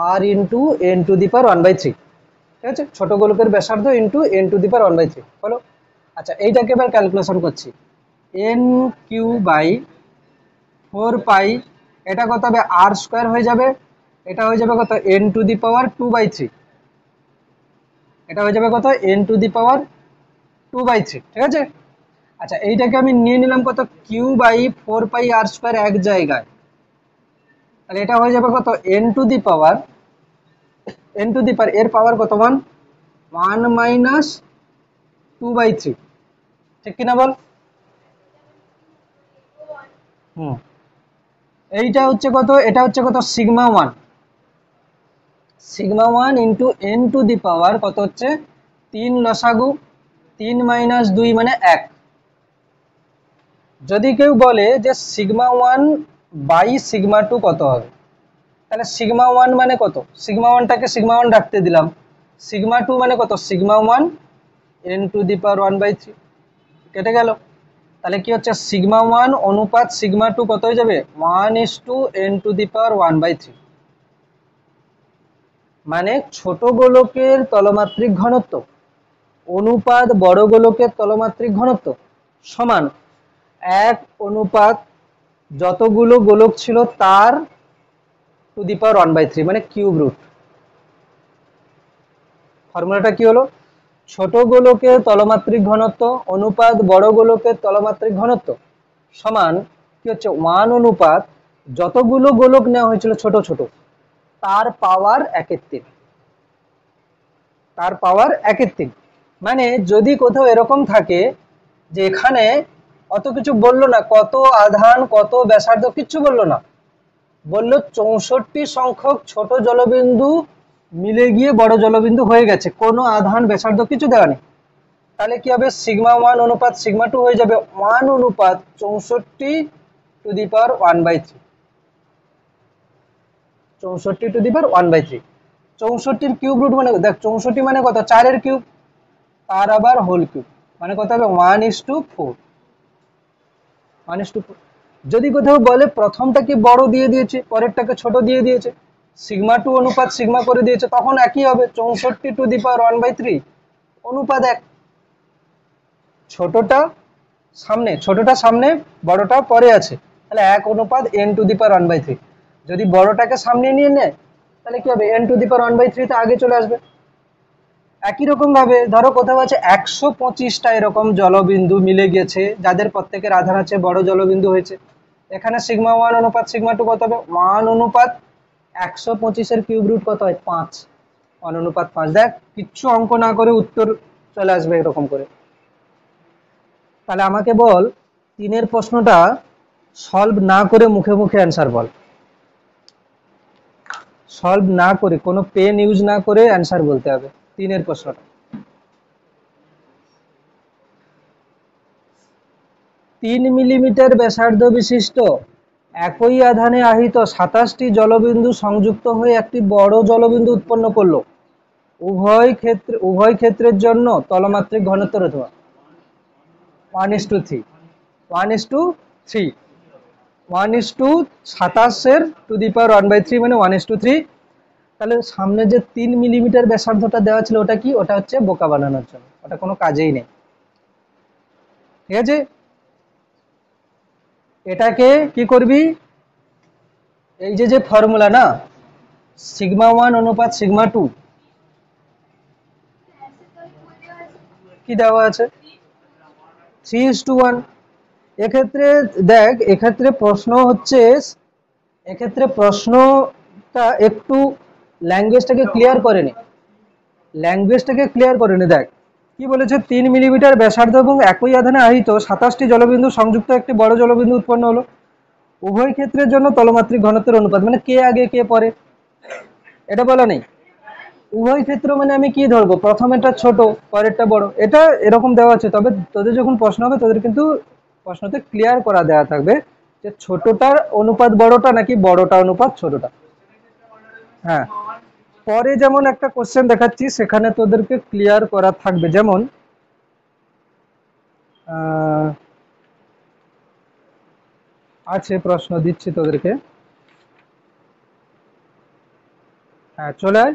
আর into N to the power 1/3, ঠিক আছে। ছোট গোলকের ব্যাসার্ধ into N to the power 1/3 হলো। আচ্ছা, এইটাকে এবার ক্যালকুলেশন করছি। এন কিউ বাই 4 পাই, এটা কত হবে? আর স্কোয়ার হয়ে যাবে, এটা হয়ে যাবে কত? এন টু দি পাওয়ার 2/3, এটা হয়ে যাবে কত? এন টু দি পাওয়ার 2/3, ঠিক আছে। আচ্ছা, এইটাকে আমি নিয়ে নিলাম কত? Q by 4 pi R square এক জায়গায়, তাহলে এটা হয়ে যাবে কত? N to the power, N to the power এর পাওয়ার কত? 1 1 - 2/3, ঠিক কিনা বল? এইটা হচ্ছে কত, এটা হচ্ছে কত sigma 1, sigma 1 into N to the power কত হচ্ছে 3 লসাগু 3 - 2 মানে 1। যদি কেউ বলে যে সিগমা 1 বাই সিগমা 2 কত হবে, তাহলে সিগমা 1 মানে কত, সিগমা 1টাকে সিগমা 1 রাখতে দিলাম, সিগমা 2 মানে কত sigma 1 N to the power 1/3, কেটে গেল। তাহলে কি হচ্ছে সিগমা 1 অনুপাত সিগমা 2 কত হয়ে যাবে 1:n টু দি পাওয়ার 1/3। মানে ছোট গোলকের তলমাত্রিক ঘনত্ব অনুপাত বড় গোলকের তলমাত্রিক ঘনত্ব সমান 1 অনুপাত যতগুলো গোলক ছিল তার টু দি পাওয়ার 1/3, মানে কিউব রুট। ফর্মুলাটা কি হলো, ছোট গোলকের তলমাত্রিক ঘনত্ব অনুপাত বড় গোলকের তলমাত্রিক ঘনত্ব সমান কি হচ্ছে 1 অনুপাত যতগুলো গোলক নেওয়া হয়েছিল ছোট ছোট তার পাওয়ার 1/3, তার পাওয়ার 1/3। মানে যদি কোথাও এরকম থাকে যে এখানে অত কিছু বললো না, কত আধান কত ব্যাসার্ধ কিচ্ছু বললো না, বললো 64 সংখ্যক ছোট জলবিন্দু মিলে গিয়ে বড় জলবিন্দু হয়ে গেছে, কোনো আধান ব্যাসার্ধ কিছু দেওয়া নেই, তাহলে কি হবে সিগমা 1 অনুপাত সিগমা 2 হয়ে যাবে 1 অনুপাত 64 to the power 1/3, 64 to the power 1/3। 64 cube root মানে দেখ 64 মানে কত 4 এর কিউব, তার আবার হোল কিউব, মানে কত হবে 1:4, 1:4। যদি কোথাও বলে প্রথমটাকে বড় দিয়ে দিয়েছে পরেরটাকে ছোট দিয়ে দিয়েছে, সিগমা 2 অনুপাত সিগমা করে দিয়েছে, তখন একই হবে 64 টু দি পাওয়ার 1/3 অনুপাত 1। ছোটটা সামনে বড়টা পরে আছে, তাহলে 1 অনুপাত n টু দি পাওয়ার 1/3। যদি বড়টাকে সামনে নিয়ে নেয় তাহলে কি হবে n টু দি পাওয়ার 1/3 তে আগে চলে আসবে। একই রকম ভাবে ধরো কোথাও আছে 125টা এরকম জলবিন্দু মিলে গেছে যাদের প্রত্যেকের আধান আছে বড় জলবিন্দু হয়েছে, এখানে সিগমা 1 অনুপাত সিগমা 2 কত হবে 1 অনুপাত 125 এর কিউব রুট কত হয় 5, 1 অনুপাত 5। দেখ কিচ্ছু অঙ্ক না করে উত্তর চলে আসবে এরকম করে। তাহলে আমাকে বল 3-এর প্রশ্নটা সলভ না করে মুখে মুখে অ্যান্সার বল, সলভ না করে কোনো পেন ইউজ না করে অ্যান্সার বলতে হবে 3-এর প্রশ্নটা। 3 মিলিমিটার ব্যাসার্ধ বিশিষ্ট একই আধানে আহিত 27টি জলবিন্দু সংযুক্ত হয়ে একটি বড় জলবিন্দু উৎপন্ন করলো, উভয় ক্ষেত্রের জন্য তলমাত্রিক ঘনত্ব অথবা 1:3, 1:3, 1:27 টু দি পাওয়ার 1/3 মানে 1:3। তাহলে সামনে যে 3 মিলিমিটার ব্যাসার্ধটা দেওয়া ছিল ওটা কি, ওটা হচ্ছে বোকা বানানোর জন্য, ওটা কোনো কাজেই নেই, ঠিক আছে। এটাকে কি করবি, এই যে ফর্মুলা না সিগমা 1 অনুপাত সিগমা 2 কি দেওয়া আছে 3:1। এক্ষেত্রে দেখ এক্ষেত্রে প্রশ্ন হচ্ছে, এক্ষেত্রে প্রশ্নটা একটু ল্যাঙ্গুয়েজটাকে ক্লিয়ার করে নে, ল্যাঙ্গুয়েজটাকে ক্লিয়ার করে নে। দেখ কি বলেছে 3 মিলিমিটার ব্যাসার্ধ এবং একই আধানে আহিত 27টি জলবিন্দু সংযুক্ত একটি বড় জলবিন্দু উৎপন্ন হলো, উভয় ক্ষেত্রের জন্য তলমাত্রিক ঘনত্বের অনুপাত, মানে কে আগে কে পরে এটা বলা নেই। উভয় ক্ষেত্র মানে আমি কি ধরবো, প্রথমেরটা ছোট পরেরটা বড়, এটা এরকম দেওয়া আছে। তবে তোদের যখন প্রশ্ন হবে তোদের কিন্তু প্রশ্নতে ক্লিয়ার করা দেওয়া থাকবে যে ছোটটার অনুপাত বড়টা নাকি বড়টা অনুপাত ছোটটা। হ্যাঁ, পরে যেমন একটা কোশ্চেন দেখাচ্ছি সেখানে তোদেরকে ক্লিয়ার করা থাকবে, যেমন আছে প্রশ্ন দিচ্ছি তোদেরকে, হ্যাঁ চলে আয়।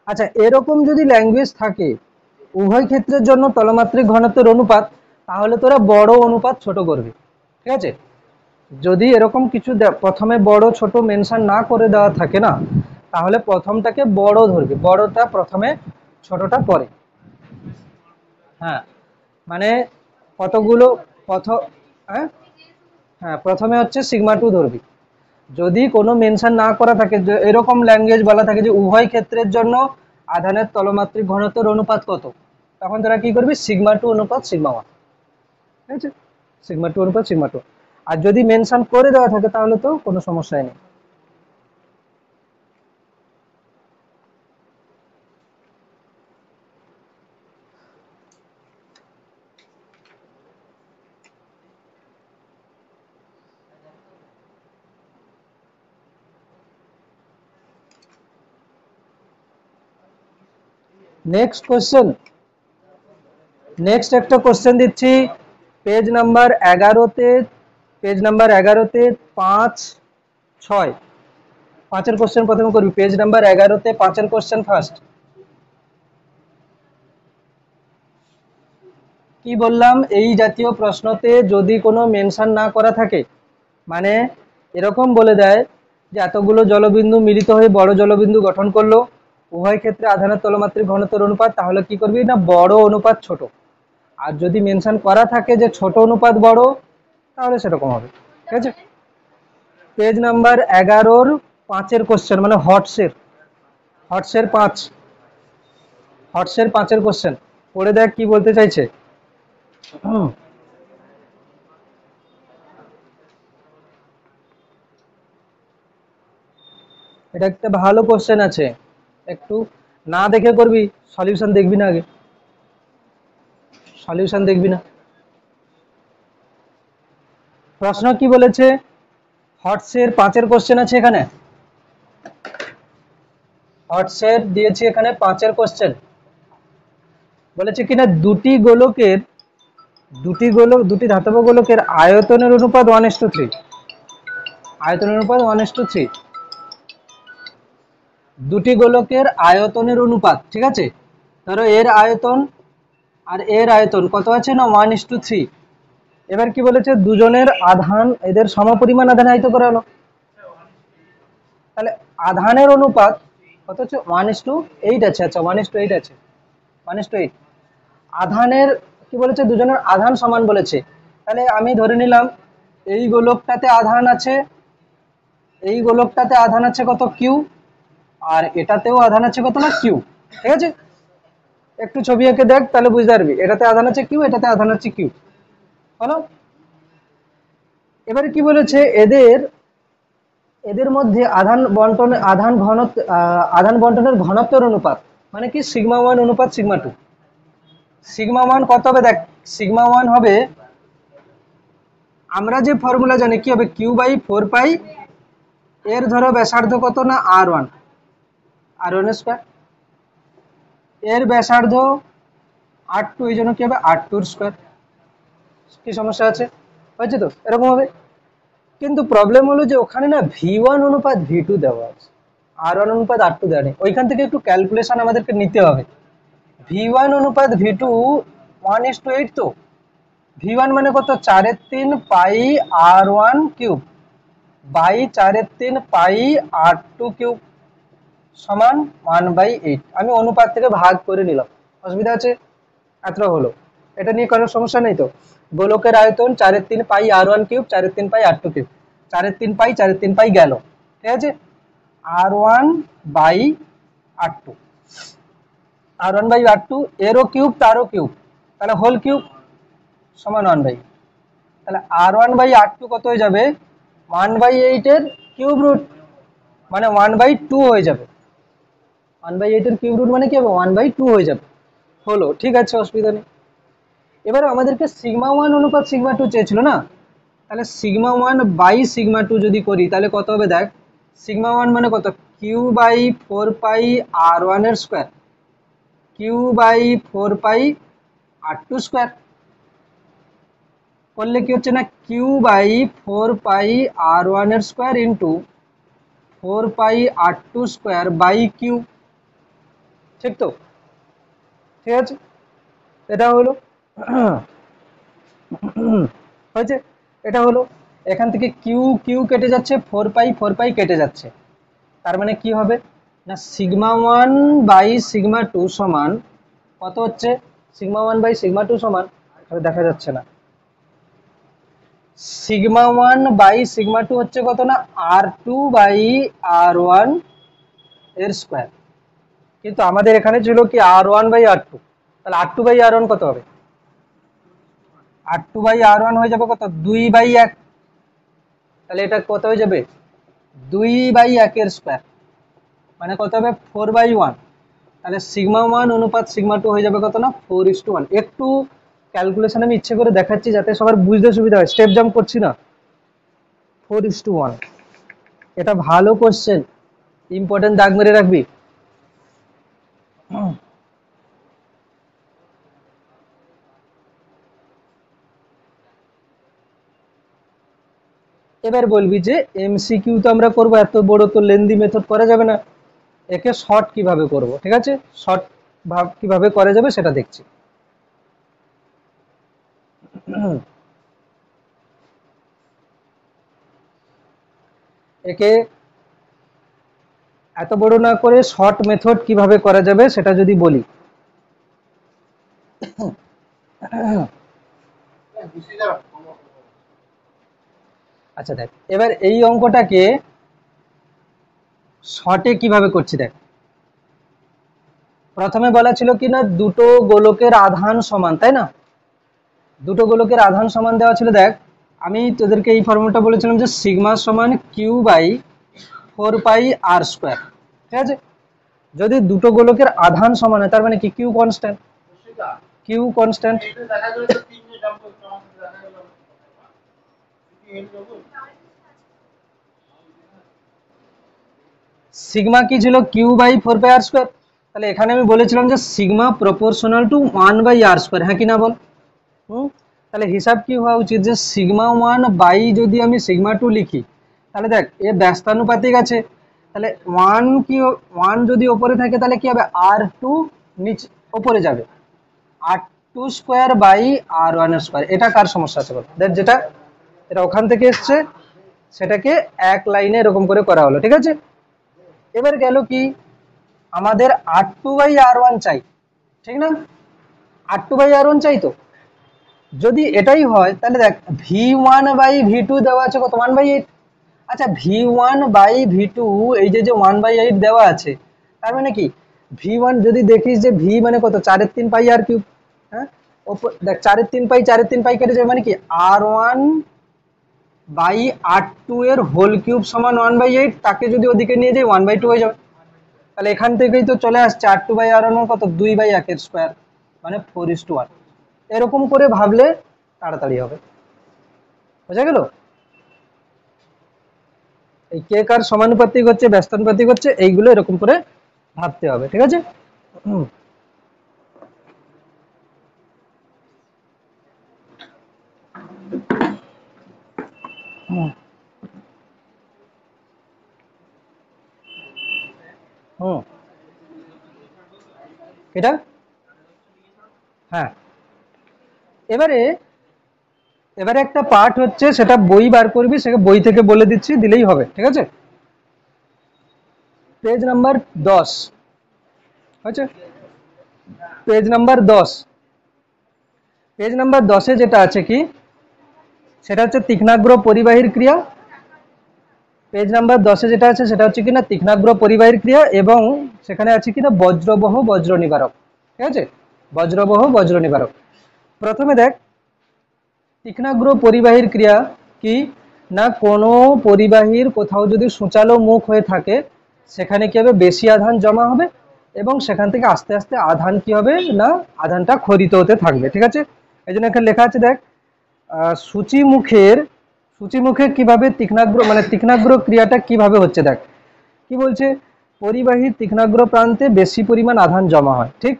আচ্ছা এরকম যদি ল্যাঙ্গুয়েজ থাকে উভয় ক্ষেত্রের জন্য তলমাত্রিক ঘনত্বের অনুপাত, তাহলে তোরা বড় অনুপাত ছোট করবি, ঠিক আছে। যদি এরকম কিছু প্রথমে বড় ছোট মেনশন না করে দেওয়া থাকে না, তাহলে প্রথমটাকে বড় ধরবি, বড়টা প্রথমে ছোটটা পরে। হ্যাঁ মানে কতগুলো হ্যাঁ হ্যাঁ, প্রথমে হচ্ছে সিগমা টু ধরবি। যদি কোনো মেনশন না করা থাকে, এরকম ল্যাঙ্গুয়েজ বলা থাকে যে উভয় ক্ষেত্রের জন্য আধানের তলমাত্রিক ঘনত্বের অনুপাত কত, তখন তোরা কি করবি, সিগমা টু অনুপাত সিগমা ওয়ান। ঠিক আছে, সিগমা টু অনুপাত সিগমা টু। আর যদি মেনশন করে দেওয়া থাকে তাহলে তো কোনো সমস্যাই নেই। নেক্সট কোশ্চেন, নেক্সট একটা কোশ্চেন দিচ্ছি পেজ নাম্বার 11-তে, পেজ নাম্বার 11-তে 5-6, 5-এর কোশ্চেন প্রথমে করবি। পেজ নাম্বার 11-তে 5-এর কোশ্চেন ফার্স্ট। কি বললাম, এই জাতীয় প্রশ্নতে যদি কোনো মেনশন না করা থাকে, মানে এরকম বলে দেয় যে এতগুলো জলবিন্দু মিলিত হয়ে বড় জলবিন্দু গঠন করলো, উভয় ক্ষেত্রে আধানের তলমাত্রিক ঘনত্বের অনুপাত, তাহলে কি করবি না, বড় অনুপাত ছোট। আর যদি মেনশন করা থাকে যে ছোট অনুপাত বড়, তাহলে সেরকম হবে। ঠিক আছে, পেজ নাম্বার 11-র 5-এর কোশ্চেন, মানে হটসের, হটসের 5, হটসের 5-এর কোশ্চেন পড়ে দেখ কি বলতে চাইছে। এটা একটা ভালো কোশ্চেন আছে, একটু না দেখে করবি, সলিউশন দেখবি না আগে, সলিউশন দেখবি না। প্রশ্ন কি বলেছে, হটসের 5-এর কোশ্চেন আছে এখানে, হটসের দিয়েছি এখানে 5-এর কোশ্চেন। বলেছে কিনা দুটি গোলকের, দুটি ধাতব গোলকের আয়তনের অনুপাত 1:3, আয়তনের অনুপাত 1:3, দুটি গোলকের আয়তনের অনুপাত। ঠিক আছে, ধরো এর আয়তন আর এর আয়তন কত আছে না, 1:3। এবার কি বলেছে, দুজনের আধান, এদের সমপরিমাণ আধান আহিত করা হলো, তাহলে আধানের অনুপাত কত হচ্ছে, 1:8 আছে। আচ্ছা, 1:8 আছে, 1:8। আধানের কি বলেছে, দুজনের আধান সমান বলেছে, তাহলে আমি ধরে নিলাম এই গোলকটাতে আধান আছে, এই গোলকটাতে আধান আছে কত, কিউ, আর এটাতেও আধান আছে কত না, কিউ। ঠিক আছে, একটু ছবি এঁকে দেখ তাহলে বুঝতে পারবি, এটাতে আধান আছে কিউ, এটাতে আধান আছে কিউ, হলো। এবারে কি বলেছে, এদের এদের মধ্যে আধান বন্টন, আধান ঘনত্ব, আধান বন্টনের ঘনত্বের অনুপাত, মানে কি সিগমা ওয়ান অনুপাত সিগমা টু। সিগমা ওয়ান কত হবে দেখ, সিগমা ওয়ান হবে, আমরা যে ফর্মুলা জানি কি হবে, কিউ বাই 4 পাই, এর ধরো ব্যাসার্ধ কত না, r1, r1 স্কয়ার, এর ব্যাসার্ধ r2, এই জন্য কি হবে r2 স্কয়ার। কি সমস্যা আছে, হয়েছে তো, এরকম হবে। কিন্তু প্রবলেম হলো যে ওখানে না v1 অনুপাত v2 দেওয়া আছে, r1 অনুপাত r2 দেওয়া নেই, ওইখান থেকে একটু ক্যালকুলেশন আমাদেরকে নিতে হবে। v1 অনুপাত v2 1:8, তো v1 মানে কত, 4/3 pi r1 cube by 4/3 pi r2 cube সমান 1/8। আমি অনুপাত থেকে ভাগ করে নিলাম, অসুবিধা আছে, এতটা হলো, এটা নিয়ে কোনো সমস্যা নেই তো। গোলকের আয়তন 4/3 pi r1 cube, 4/3 pi r2 cube, 4/3 পাই 4/3 পাই গেল। ঠিক আছে, r1/r2, r1/r2, এরও কিউব তারও কিউব, তাহলে হোল কিউব সমান 1/8। তাহলে r1/r2 কত হয়ে যাবে, 1/8 এর কিউব রুট, মানে 1/2 হয়ে যাবে। 1/8 এর কিউব রুট মানে কি হবে, 1/2 হয়ে যাবে, হলো। ঠিক আছে, অসুবিধা নেই। এবার আমাদেরকে সিগমা ওয়ান অনুপাত সিগমা টু চেয়েছিল না, তাহলে sigma one by sigma two যদি করি তাহলে কত হবে দেখ, সিগমা ওয়ান মানে কত, কিউ বাই 4 পাই r1 এর square, q by 4 pi r2 square, করলে কি হচ্ছে না, কিউ বাই 4 পাই r1 এর square into 4 pi r2 square by q. ঠিক তো, ঠিক আছে, এটা হলো হয়েছে, এটা হলো। এখান থেকে কিউ কিউ কেটে যাচ্ছে, 4 পাই কেটে যাচ্ছে, তার মানে কি হবে না, sigma one by sigma two সমান কত হচ্ছে, sigma one by sigma two সমান, দেখা যাচ্ছে না, সিগমা 1 বাই সিগমা 2 হচ্ছে কত না R2 বাই R1 এর স্কয়ার। কিন্তু আমাদের এখানে ছিল কি R1 বাই R2, তাহলে R2 বাই R1 কত হবে? R2 বাই R1 হয়ে যাবে কত 2 বাই 1, তাহলে এটা কত হয়ে যাবে 2 বাই 1 এর স্কয়ার, মানে কত হবে 4 বাই 1। তাহলে সিগমা 1 অনুপাত সিগমা 2 হয়ে যাবে কত না 4:1। একটু ক্যালকুলেশন আমি ইচ্ছে করে দেখাচ্ছি যাতে সবার বুঝতে সুবিধা হয়, স্টেপ জাম্প করছি না। 4:1, এটা ভালো কোশ্চেন, ইম্পর্টেন্ট, দাগ মেরে রাখবি। এবার বলবি যে এমসিকিউ তো আমরা করবো, এত বড় তো লেন্দি মেথড করা যাবে না, একে শর্ট কিভাবে করব, ঠিক আছে, শর্ট ভাব কিভাবে করা যাবে সেটা দেখছি। একে এত বড় না করে শর্ট মেথড কিভাবে করা যাবে সেটা যদি বলি। আচ্ছা দেখ, এবার এই অঙ্কটাকে শর্টে কিভাবে করছি দেখ। প্রথমে বলা ছিল কি না দুটো গোলকের আধান সমান, তাই না, দুটো গোলকের আধান সমান দেওয়া ছিল। দেখ আমি তোদেরকে এই ফর্মুলাটা বলেছিলাম যে সিগমা সমান q by 4 pi R square, ঠিক আছে। যদি দুটো গোলকের আধান সমান হয় তার মানে কি q constant, q constant. Sigma কি ছিল q by 4 pi R square, তাহলে এখানে আমি বলেছিলাম যে sigma proportional to 1 by r square, হ্যাঁ কি না বল। তাহলে হিসাব কি হওয়া উচিত যে সিগমা 1 বাই যদি আমি সিগমা 2 লিখি, তাহলে দেখ এ ব্যস্তানুপাতিক আছে, তাহলে 1 যদি ওপরে থাকে তাহলে কি হবে R2 নিচে ওপরে যাবে, R2 square by R1 square. এটা কার সমস্যা আছে বল, দেখ যেটা এটা ওখান থেকে এসছে সেটাকে এক লাইনে এরকম করে করা হলো, ঠিক আছে। এবার গেল কি আমাদের R2 বাই R1 চাই, ঠিক না, R2 বাই R1 চাই। তো যদি এটাই হয় তাহলে দেখ V1 বাই V2 দেওয়া আছে কত 1/8। আচ্ছা V1 বাই V2 এই যে 1/8 দেওয়া আছে, তার মানে কি V1 যদি দেখিস যে V মানে কত 4/3 পাই আর কিউব, হ্যাঁ দেখ 4/3 পাই কেটে যাবে, মানে কি R1 বাই R2 এর হোল কিউব সমান 1/8, তাকে যদি ওদিকে নিয়ে যাই 1/2 হয়ে যাবে। তাহলে এখান থেকেই তো চলে আসছে R2 বাই R1 কত 2 বাই 1 এর স্কোয়ার, মানে 4:1। এরকম করে ভাবলে তাড়াতাড়ি হবে, বোঝা গেল। এই কে কার সমানুপাতিক হচ্ছে ব্যস্তানুপাতিক হচ্ছে এইগুলো এরকম করে ভাবতে হবে, ঠিক আছে। হুম হুম হুম এটা হ্যাঁ, এবারে এবারে একটা পার্ট হচ্ছে সেটা বই বার করবি, সেটা বই থেকে বলে দিচ্ছি, দিলেই হবে, ঠিক আছে। পেজ নাম্বার 10 হচ্ছে, পেজ নাম্বার 10, পেজ নাম্বার 10-এ যেটা আছে কি সেটা হচ্ছে তীক্ষ্ণাগ্র পরিবাহীর ক্রিয়া। পেজ নাম্বার 10-এ যেটা আছে সেটা হচ্ছে কিনা তীক্ষ্ণাগ্র পরিবাহীর ক্রিয়া, এবং সেখানে আছে কিনা বজ্রবহ বজ্র নিবারক, ঠিক আছে, বজ্রবহ বজ্র নিবারক। প্রথমে দেখ তীক্ষ্ণাগ্র পরিবাহীর ক্রিয়া কি না, কোনো পরিবাহীর কোথাও যদি সূচালো মুখ হয়ে থাকে সেখানে কি হবে বেশি আধান জমা হবে, এবং সেখান থেকে আস্তে আস্তে আধান কি হবে না আধানটা ক্ষরিত হতে থাকবে, ঠিক আছে। এই জন্য এখানে লেখা আছে দেখ সূচিমুখে কিভাবে তীক্ষ্ণাগ্র মানে তীক্ষ্ণাগ্র ক্রিয়াটা কিভাবে হচ্ছে। দেখ কি বলছে, পরিবাহীর তীক্ষ্ণাগ্র প্রান্তে বেশি পরিমাণ আধান জমা হয়, ঠিক,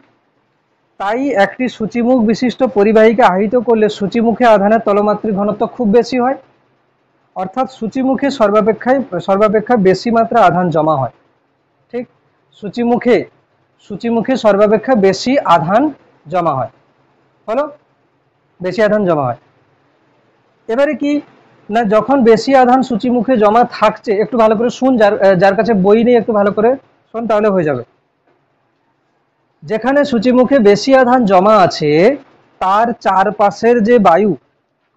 তাই একটি সূচিমুখ বিশিষ্ট পরিবাহীকে আহিত করলে সূচিমুখে আধানের তলমাত্রিক ঘনত্ব খুব বেশি হয়, অর্থাৎ সূচিমুখে সর্বাপেক্ষা বেশি মাত্রা আধান জমা হয়, ঠিক, সূচিমুখে সর্বাপেক্ষা বেশি আধান জমা হয়, হলো বেশি আধান জমা হয়। এবারে কি না যখন বেশি আধান সূচিমুখে জমা থাকছে, একটু ভালো করে শুন, যার কাছে বই নেই একটু ভালো করে শোন তাহলে হয়ে যাবে। যেখানে সূচিমুখে বেশি আধান জমা আছে তার চারপাশের যে বায়ু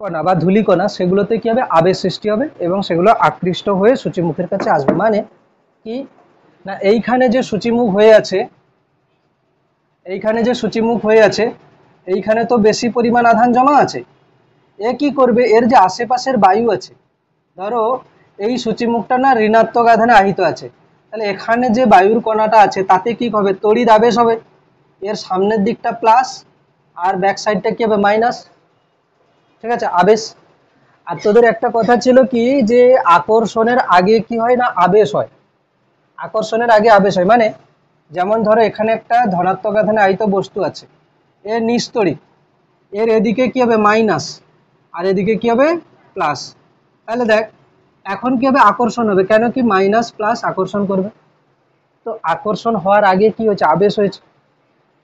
কণা বা ধূলিকণা, সেগুলোতে কি হবে, আবেশ সৃষ্টি হবে এবং সেগুলো আকৃষ্ট হয়ে সূচিমুখের কাছে আসবে। মানে কি না, এইখানে যে সূচিমুখ হয়ে আছে, এইখানে যে সূচিমুখ হয়ে আছে, এইখানে তো বেশি পরিমাণ আধান জমা আছে। এ কি করবে, এর যে আশেপাশের বায়ু আছে, ধরো এই সূচিমুখটা না ঋণাত্মক আধানে আহিত আছে, তাহলে এখানে যে বায়ুর কণাটা আছে তাতে কি হবে, তড়িৎ আবেশ হবে। এর সামনের দিকটা প্লাস আর ব্যাক সাইডটা কি হবে, মাইনাস। ঠিক আছে, আবেশ। আর তোদের একটা কথা ছিল কি, যে আকর্ষণের আগে কি হয় না, আবেশ হয়। আকর্ষণের আগে আবেশ হয় মানে, যেমন ধরো এখানে একটা ধনাত্মক আধানে আহিত বস্তু আছে, এর নিস্তড়িৎ, এর এদিকে কি হবে, মাইনাস, আর এদিকে কি হবে, প্লাস। তাহলে দেখ এখন কি হবে, আকর্ষণ হবে, কেন কি মাইনাস প্লাস আকর্ষণ করবে। তো আকর্ষণ হওয়ার আগে কি হয়েছে, আবেশ হয়েছে।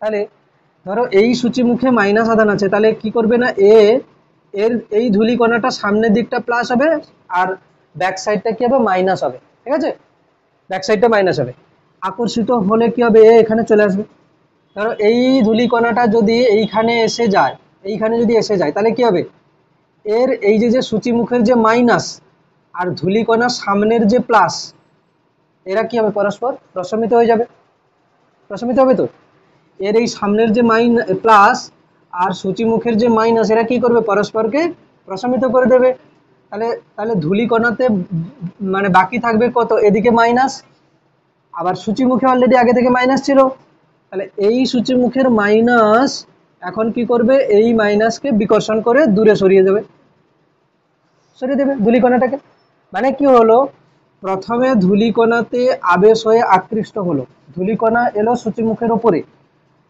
তাহলে ধরো এই সূচিমুখে মাইনাস আধান আছে, তাহলে কি করবে না, এর এই ধূলিকণাটা সামনের দিকটা প্লাস হবে আর ব্যাক সাইডটা কি হবে, মাইনাস হবে। ঠিক আছে, ব্যাক সাইডটা মাইনাস হবে। আকর্ষিত হলে কি হবে, এখানে চলে আসবে। ধরো এই ধূলিকণাটা যদি এইখানে এসে যায়, এইখানে যদি এসে যায়, তাহলে কি হবে, এর এই যে সূচিমুখের যে মাইনাস আর ধূলিকণার সামনের যে প্লাস, এরা কি হবে, পরস্পর প্রশমিত হয়ে যাবে। প্রশমিত হবে তো, এর এই সামনের যে প্লাস আর সূচিমুখের যে মাইনাস, এরা কি করবে, পরস্পরকে প্রশমিত করে দেবে। তাহলে তাহলে ধূলিকণাতে মানে বাকি থাকবে কত, এদিকে মাইনাস, আবার সূচিমুখে অলরেডি আগে থেকে মাইনাস ছিল, তাহলে এই সূচিমুখের মাইনাস এখন কি করবে, এই মাইনাসকে বিকর্ষণ করে দূরে সরিয়ে দেবে, সরিয়ে দেবে ধূলিকণাটাকে। মানে কি হলো, প্রথমে ধূলিকণাতে আবেশ হয়ে আকৃষ্ট হলো, ধূলিকণা এলো সূচিমুখের ওপরে,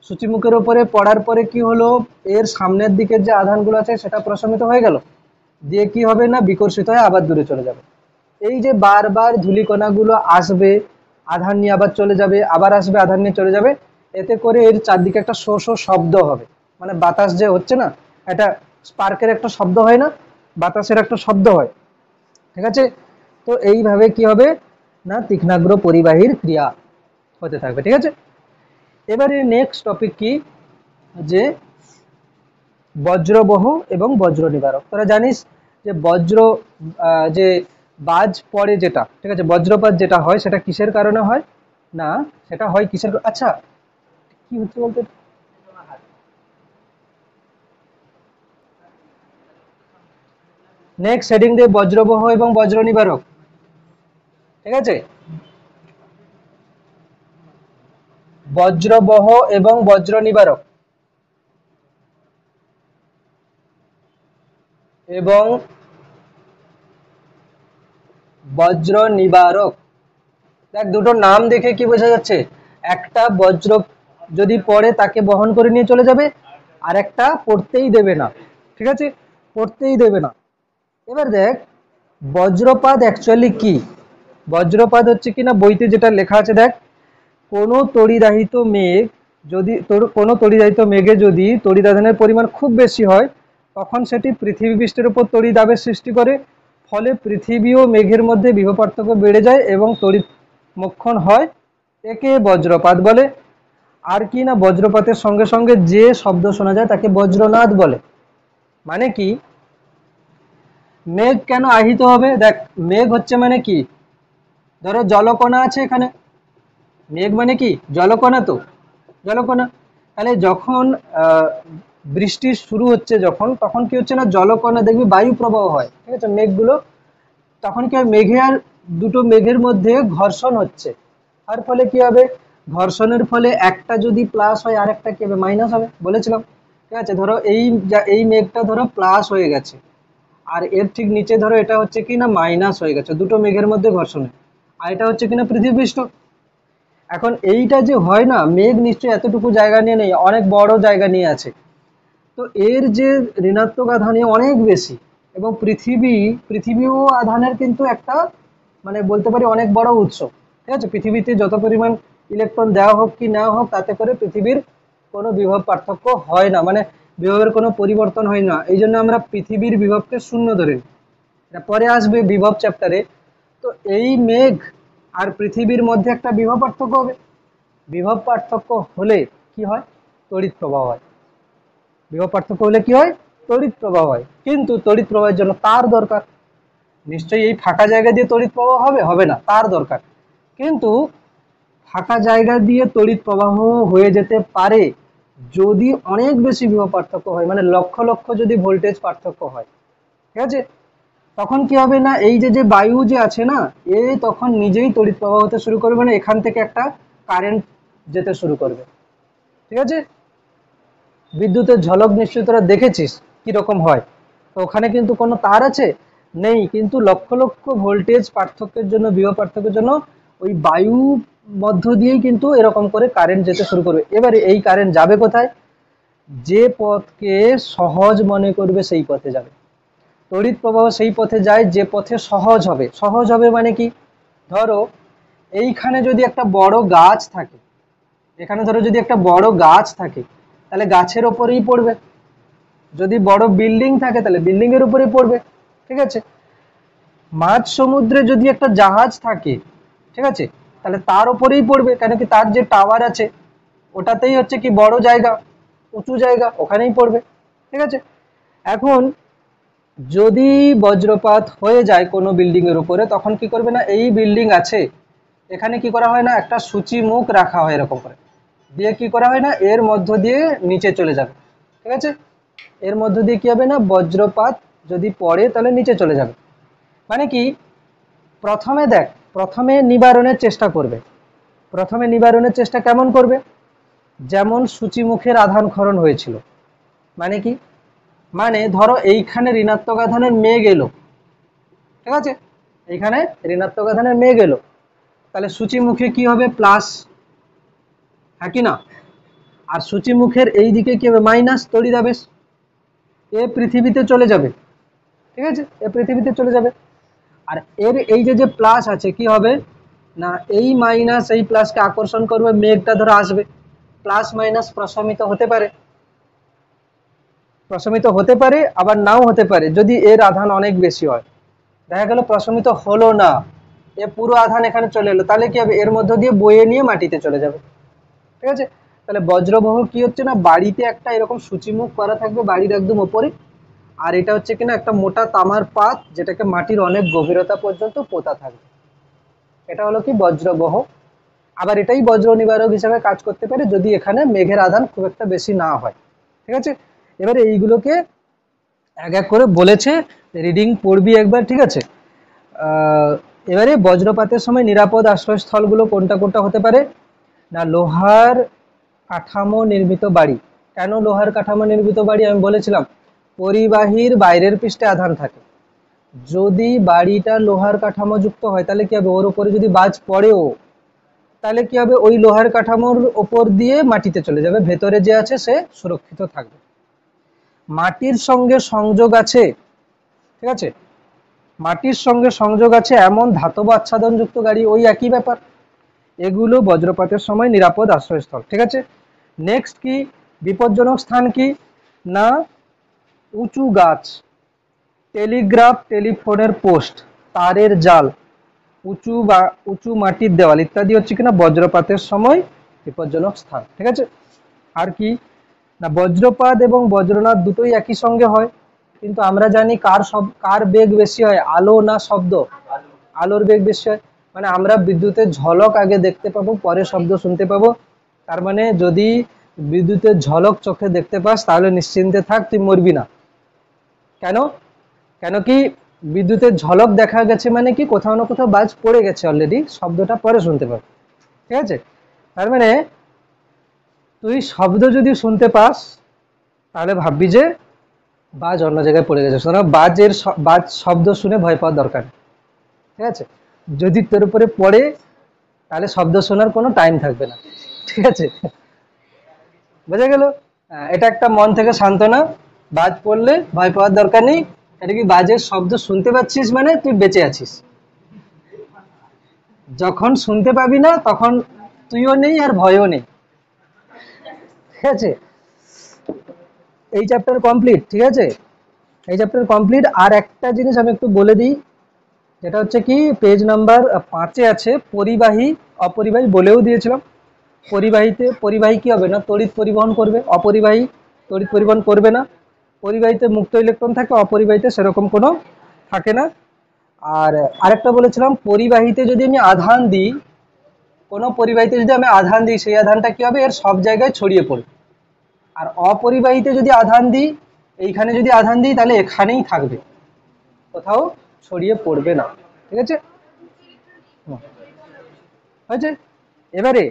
সূচিমুখের ওপরে পড়ার পরে কি হলো, এর সামনের দিকের যে আধানগুলো আছে সেটা প্রশমিত হয়ে গেল, দিয়ে কি হবে না, বিকর্ষিত হয়ে আবার দূরে চলে যাবে। এই যে বারবার ধূলিকণাগুলো আসবে, আধান নিয়ে আবার চলে যাবে, আবার আসবে আধান নিয়ে চলে যাবে, এতে করে এর চারদিকে একটা শো শো শব্দ হবে। মানে বাতাস যে হচ্ছে না, একটা স্পার্কের একটা শব্দ হয় না, বাতাসের একটা শব্দ হয়। ঠিক আছে, তো এইভাবে কি হবে না, তীক্ষ্ণাগ্র পরিবাহীর ক্রিয়া হতে থাকবে। ঠিক আছে, এবারে নেক্সট টপিক কি, যে বজ্রবহ এবং বজ্র নিবারক। তোরা জানিস যে বজ্র যে বাজ পড়ে যেটা, ঠিক আছে, বজ্রপাত যেটা হয় সেটা কিসের কারণে হয় না, সেটা হয় কিসের, আচ্ছা কি হচ্ছে বলতে, নেক্সট হেডিং দিয়ে বজ্রবহ এবং বজ্র নিবারক। ঠিক আছে, বজ্রবহ এবং বজ্র নিবারক এবং বজ্র নিবারক। দেখ দুটো নাম দেখে কি বোঝা যাচ্ছে, একটা বজ্র যদি পড়ে তাকে বহন করে নিয়ে চলে যাবে, আর একটা পড়তেই দেবে না। ঠিক আছে, পড়তেই দেবে না। এবার দেখ বজ্রপাত অ্যাকচুয়ালি কি, বজ্রপাত হচ্ছে কিনা বইতে যেটা লেখা আছে, দেখ কোনো তড়িদাহিত মেঘ যদি কোনো তড়িদাহিত মেঘে যদি তড়িদাধানের পরিমাণ খুব বেশি হয়, তখন সেটি পৃথিবী পৃষ্ঠের উপর তড়িৎ আবেশ সৃষ্টি করে, ফলে পৃথিবী ও মেঘের মধ্যে বিভব পার্থক্য বেড়ে যায় এবং তড়িৎ মোক্ষণ হয়, একে বজ্রপাত বলে। আর কি না, বজ্রপাতের সঙ্গে সঙ্গে যে শব্দ শোনা যায় তাকে বজ্রনাদ বলে। মানে কি, মেঘ কেন আহিত হবে, দেখ মেঘ হচ্ছে মানে কি, ধরো জলকণা আছে এখানে, মেঘ মানে কি জলকণা, তো জলকণা। তাহলে যখন বৃষ্টি শুরু হচ্ছে যখন, তখন কি হচ্ছে না, জলকণা দেখবি বায়ু প্রবাহ হয়, ঠিক আছে, মেঘগুলো, তখন কি হয়, মেঘে আর দুটো মেঘের মধ্যে ঘর্ষণ হচ্ছে, তার ফলে কি হবে, ঘর্ষণের ফলে একটা যদি প্লাস হয় আর একটা কি হবে, মাইনাস হবে, বলেছিলাম। ঠিক আছে, ধরো এই মেঘটা ধরো প্লাস হয়ে গেছে, আর এর ঠিক নিচে ধরো এটা হচ্ছে কি না মাইনাস হয়ে গেছে, দুটো মেঘের মধ্যে ঘর্ষণে, আর এটা হচ্ছে কিনা পৃথিবীপৃষ্ঠ। এখন এইটা যে হয় না, মেঘ নিশ্চয়ই এতটুকু জায়গা নিয়ে নেই, অনেক বড় জায়গা নিয়ে আছে, তো এর যে ঋণাত্মক আধানে অনেক বেশি, এবং পৃথিবীও আধানের কিন্তু একটা মানে বলতে পারি অনেক বড় উৎস। ঠিক আছে, পৃথিবীতে যত পরিমাণ ইলেকট্রন দেওয়া হোক কি না হোক, তাতে করে পৃথিবীর কোনো বিভব পার্থক্য হয় না, মানে বিভবের কোনো পরিবর্তন হয় না, এই জন্য আমরা পৃথিবীর বিভবকে শূন্য ধরে নিই। এটা পরে আসবে বিভব চ্যাপ্টারে। তো এই মেঘ আর পৃথিবীর মধ্যে একটা বিভব পার্থক্য হবে, বিভব পার্থক্য হলে কি হয়, তড়িৎ প্রবাহ হয়। বিভব পার্থক্য হলে কি হয়, তড়িৎ প্রবাহ হয়, কিন্তু তড়িৎ প্রবাহের জন্য তার দরকার। নিশ্চয়ই এই ফাঁকা জায়গা দিয়ে তড়িৎ প্রবাহ হবে, হবে না, তার দরকার। কিন্তু ফাঁকা জায়গা দিয়ে তড়িৎ প্রবাহ হয়ে যেতে পারে যদি অনেক বেশি বিভব পার্থক্য হয়, মানে লক্ষ লক্ষ যদি ভোল্টেজ পার্থক্য হয়, ঠিক আছে। তখন কি হবে না, এই যে যে বায়ু যে আছে না, এ তখন নিজেই তড়িৎ প্রবাহ হতে শুরু করবে, মানে এখান থেকে একটা কারেন্ট যেতে শুরু করবে, ঠিক আছে। বিদ্যুতের ঝলক নিশ্চয়ই তোরা দেখেছিস কিরকম হয়। তো ওখানে কিন্তু কোনো তার আছে নেই, কিন্তু লক্ষ লক্ষ ভোল্টেজ পার্থক্যের জন্য, বিভব পার্থক্যের জন্য ওই বায়ু মধ্য দিয়েই কিন্তু এরকম করে কারেন্ট যেতে শুরু করবে। এবারে এই কারেন্ট যাবে কোথায়? যে পথকে সহজ মনে করবে সেই পথে যাবে। তড়িৎ প্রবাহ সেই পথে যায় যে পথে সহজ হবে। সহজ হবে মানে কি? ধরো এইখানে যদি একটা বড় গাছ থাকে, এখানে ধরো যদি একটা বড় গাছ থাকে, তাহলে গাছের ওপরেই পড়বে। যদি বড় বিল্ডিং থাকে তাহলে বিল্ডিং এর উপরেই পড়বে, ঠিক আছে। মাঝ সমুদ্রে যদি একটা জাহাজ থাকে, ঠিক আছে, তাহলে তার উপরেই পড়বে, কেন কি তার যে টাওয়ার আছে ওটাতেই হচ্ছে কি বড় জায়গা, উঁচু জায়গা, ওখানেই পড়বে, ঠিক আছে। এখন যদি বজ্রপাত হয়ে যায় কোনো বিল্ডিং এর উপরে, তখন কি করবে না, এই বিল্ডিং আছে এখানে কি করা হয় না, একটা সূচি মুখ রাখা হয় এরকম করে, দিয়ে কি করা হয় না, এর মধ্য দিয়ে নিচে চলে যাবে, ঠিক আছে। এর মধ্য দিয়ে কি হবে না, বজ্রপাত যদি পড়ে তাহলে নিচে চলে যাবে। মানে কি, প্রথমে দেখ, প্রথমে নিবারণের চেষ্টা করবে। প্রথমে নিবারণের চেষ্টা কেমন করবে? যেমন সূচিমুখের আধান ক্ষরণ হয়েছিল। মানে কি, মানে ধরো এইখানে ঋণাত্মক আধানের মেঘ এলো, ঠিক আছে, এইখানে ঋণাত্মক আধানের মেঘ এলো, তাহলে সূচিমুখে কি হবে, প্লাস, হ্যাঁ কি না? আর সূচিমুখের এই দিকে কি হবে, মাইনাস, তড়িদাবেশ, এ পৃথিবীতে চলে যাবে, ঠিক আছে, এ পৃথিবীতে চলে যাবে। আর এর এই যে যে প্লাস আছে কি হবে না, এই মাইনাস এই প্লাসকে আকর্ষণ করবে, মেঘটা ধরো আসবে, প্লাস মাইনাস প্রশমিত হতে পারে, প্রশমিত হতে পারে, আবার নাও হতে পারে। যদি এর আধান অনেক বেশি হয়, দেখা গেল প্রশমিত হলো না, এ পুরো আধান এখানে চলে এলো, তাহলে কি হবে, এর মধ্য দিয়ে বয়ে নিয়ে মাটিতে চলে যাবে, ঠিক আছে। তাহলে বজ্রবহ কি হচ্ছে না, বাড়িতে একটা এরকম সূচিমুখ করা থাকবে বাড়ির একদম ওপরে, আর এটা হচ্ছে কিনা একটা মোটা তামার পাত, যেটাকে মাটির অনেক গভীরতা পর্যন্ত পোতা থাকবে। এটা হলো কি বজ্রবহ। আবার এটাই বজ্র নিবারক হিসাবে কাজ করতে পারে যদি এখানে মেঘের আধান খুব একটা বেশি না হয়, ঠিক আছে। এবারে এইগুলোকে এক এক করে বলেছে, রিডিং পড়বি একবার, ঠিক আছে। এবারে বজ্রপাতের সময় নিরাপদ আশ্রয়স্থলগুলো কোনটা কোনটা হতে পারে না, লোহার কাঠামো নির্মিত বাড়ি। কেন লোহার কাঠামো নির্মিত বাড়ি? আমি বলেছিলাম পরিবাহীর বাইরের পৃষ্ঠে আধান থাকে, যদি বাড়িটা লোহার কাঠামো যুক্ত হয় তাহলে কি হবে, ওর উপরে যদি বাজ পড়েও তাহলে কি হবে, ওই লোহার কাঠামোর ওপর দিয়ে মাটিতে চলে যাবে, ভেতরে যে আছে সে সুরক্ষিত থাকবে। মাটির সঙ্গে সংযোগ আছে, ঠিক আছে, মাটির সঙ্গে সংযোগ আছে এমন ধাতব আচ্ছাদনযুক্ত গাড়ি, ওই একই ব্যাপার, এগুলো বজ্রপাতের সময় নিরাপদ আশ্রয়স্থল, ঠিক আছে। নেক্সট কি, বিপজ্জনক স্থান কি না, উঁচু গাছ, টেলিগ্রাফ টেলিফোনের পোস্ট, তারের জাল, উঁচু মাটির দেওয়াল ইত্যাদি হচ্ছে কিনা বজ্রপাতের সময় বিপজ্জনক স্থান, ঠিক আছে। আর কি না, বজ্রপাত এবং বজ্রনাথ দুটোই একই সঙ্গে হয়, কিন্তু আমরা জানি কার বেগ বেশি হয়, আলো না শব্দ? আলোর বেগ বেশি হয়, মানে আমরা বিদ্যুতের ঝলক আগে দেখতে পাবো, পরে শব্দ শুনতে পাবো। তার মানে যদি বিদ্যুতের ঝলক চোখে দেখতে পাস তাহলে নিশ্চিন্তে থাক, তুই মরবি না। কেন? কেন কি বিদ্যুতের ঝলক দেখা গেছে মানে কি কোথাও না কোথাও বাজ পড়ে গেছে অলরেডি, শব্দটা পরে শুনতে পাবো, ঠিক আছে। তার মানে তুই শব্দ যদি শুনতে পাস তাহলে ভাববি যে বাজ অন্য জায়গায় পড়ে গেছে, সুতরাং বাজ শব্দ শুনে ভয় পাওয়ার দরকার নেই, ঠিক আছে। যদি তোর উপরে পড়ে তাহলে শব্দ শোনার কোনো টাইম থাকবে না, ঠিক আছে, বোঝা গেল? এটা একটা মন থেকে সান্ত্বনা, বাজ পড়লে ভয় পাওয়ার দরকার নেই। এটা কি, বাজের শব্দ শুনতে পাচ্ছিস মানে তুই বেঁচে আছিস, যখন শুনতে পাবি না তখন তুইও নেই আর ভয়ও নেই, ঠিক আছে। এই চ্যাপ্টার কমপ্লিট, ঠিক আছে, এই চ্যাপ্টার কমপ্লিট। আর একটা জিনিস আমি একটু বলে দিই, যেটা হচ্ছে কি পেজ নাম্বার 5-এ আছে পরিবাহী অপরিবাহী, বলেও দিয়েছিলাম। পরিবাহী কি হবে না, তড়িৎ পরিবহন করবে, অপরিবাহী তড়িৎ পরিবহন করবে না। পরিবাহীতে মুক্ত ইলেকট্রন থাকে, অপরিবাহীতে সেরকম কোনো থাকে না। আর আরেকটা বলেছিলাম, পরিবাহীতে যদি আমি আধান দিই, কোনো পরিবাহীতে যদি আমি আধান দিই, সেই আধানটা কি হবে, এর সব জায়গায় ছড়িয়ে পড়বে। আর অপরিবাহীতে যদি আধান দিই, এইখানে যদি আধান দিই তাহলে এখানেই থাকবে, কোথাও ছড়িয়ে পড়বে না। ঠিক আছে, হয়েছে। এবারে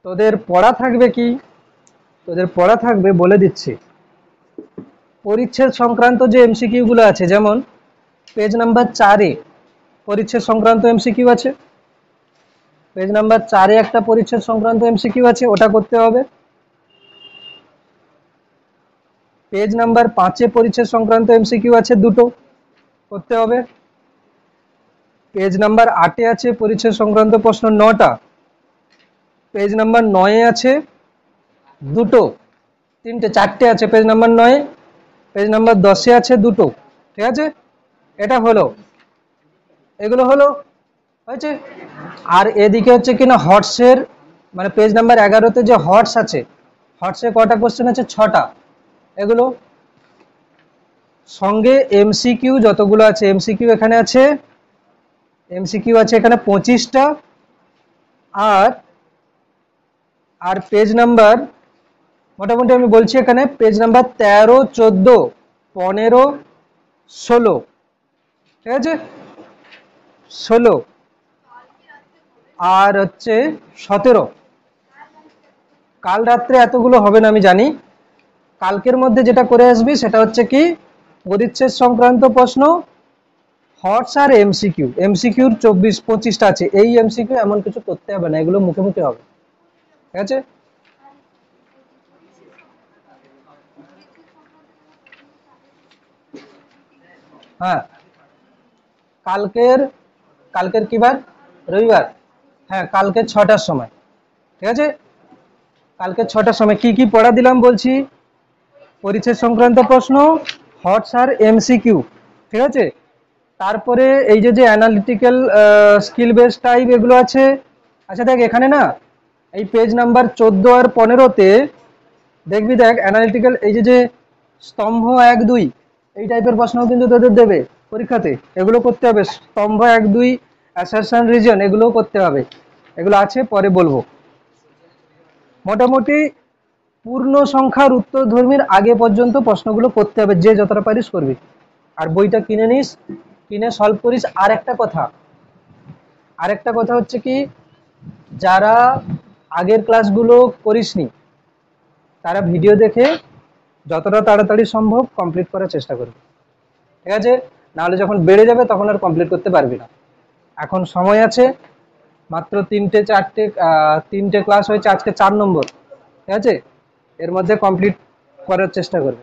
তোদের পড়া থাকবে কি, তোদের পড়া থাকবে বলে দিচ্ছি, পরিচ্ছেদ সংক্রান্ত যে এমসিকিউ গুলো আছে, যেমন পেজ নাম্বার 4-এ পরিচ্ছেদ সংক্রান্ত এমসিকিউ আছে, পেজ নাম্বার 4-এ একটা পরিচ্ছেদ সংক্রান্ত এমসিকিউ আছে, ওটা করতে হবে। পেজ নাম্বার 5-এ পরিচ্ছেদ সংক্রান্ত এমসিকিউ আছে দুটো, করতে হবে। পেজ নাম্বার 8-এ আছে পরিচ্ছেদ সংক্রান্ত প্রশ্ন 9টা, পেজ নাম্বার 9-এ আছে দুটো, চারটে আছে পেজ নাম্বার 9-এ, পেজ নাম্বার 10-এ আছে দুটো। ঠিক আছে, এটা হলো, এগুলো হলো, হয়েছে। আর এদিকে হচ্ছে কিনা হর্সের, মানে পেজ নাম্বার 11-তে যে হর্স আছে, হর্সে কটা কোশ্চেন আছে, 6টা। এগুলো সঙ্গে এমসিকিউ যতগুলো আছে, এমসিকিউ এখানে আছে, এমসিকিউ আছে এখানে 25টা। আর পেজ নাম্বার মোটামুটি আমি বলছি, এখানে পেজ নাম্বার 13, 14, 15, 16, ঠিক আছে, 16 আর হচ্ছে 17। কাল রাত্রে এতগুলো হবে না আমি জানি, কালকের মধ্যে যেটা করে আসবি সেটা হচ্ছে কি, পরিচ্ছেদ সংক্রান্ত প্রশ্ন, হর্স আর এমসিকিউ। এমসিকিউর 24-25টা আছে, এই এমসিকিউ এমন কিছু করতে হবে না, এগুলো মুখে মুখে হবে। ঠিক আছে, হ্যাঁ। কালকের কালকের কি বার, রবিবার, হ্যাঁ কালকে 6টার সময়। ঠিক আছে, কালকে 6টার সময় কি কি পড়া দিলাম বলছি, পরিচ্ছেদ সংক্রান্ত প্রশ্ন, হটস আর এমসিকিউ। ঠিক আছে, তারপরে এই যে যে অ্যানালিটিক্যাল স্কিল বেস টাইপ এগুলো আছে। আচ্ছা দেখ এখানে না, এই পেজ নাম্বার 14 আর 15-তে দেখবি, দেখ অ্যানালিটিক্যাল এই যে যে স্তম্ভ 1, 2 এই টাইপের প্রশ্ন কিন্তু তোদের দেবে পরীক্ষাতে, এগুলো করতে হবে। স্তম্ভ 1, 2, অ্যাসারশন রিজন, এগুলোও করতে হবে, এগুলো আছে পরে বলবো। মোটামুটি পূর্ণ সংখ্যার উত্তরধর্মীর আগে পর্যন্ত প্রশ্নগুলো করতে হবে, যে যতটা পারিস করবি। আর বইটা কিনে নিস, কিনে সলভ করিস। আরেকটা কথা হচ্ছে কি, যারা আগের ক্লাসগুলো করিসনি তারা ভিডিও দেখে যতটা তাড়াতাড়ি সম্ভব কমপ্লিট করার চেষ্টা করবে। ঠিক আছে, নাহলে যখন বেড়ে যাবে তখন আর কমপ্লিট করতে পারবি না। এখন সময় আছে মাত্র 3টে ক্লাস হয়েছে, আজকে 4 নম্বর। ঠিক আছে, এর মধ্যে কমপ্লিট করার চেষ্টা করবে।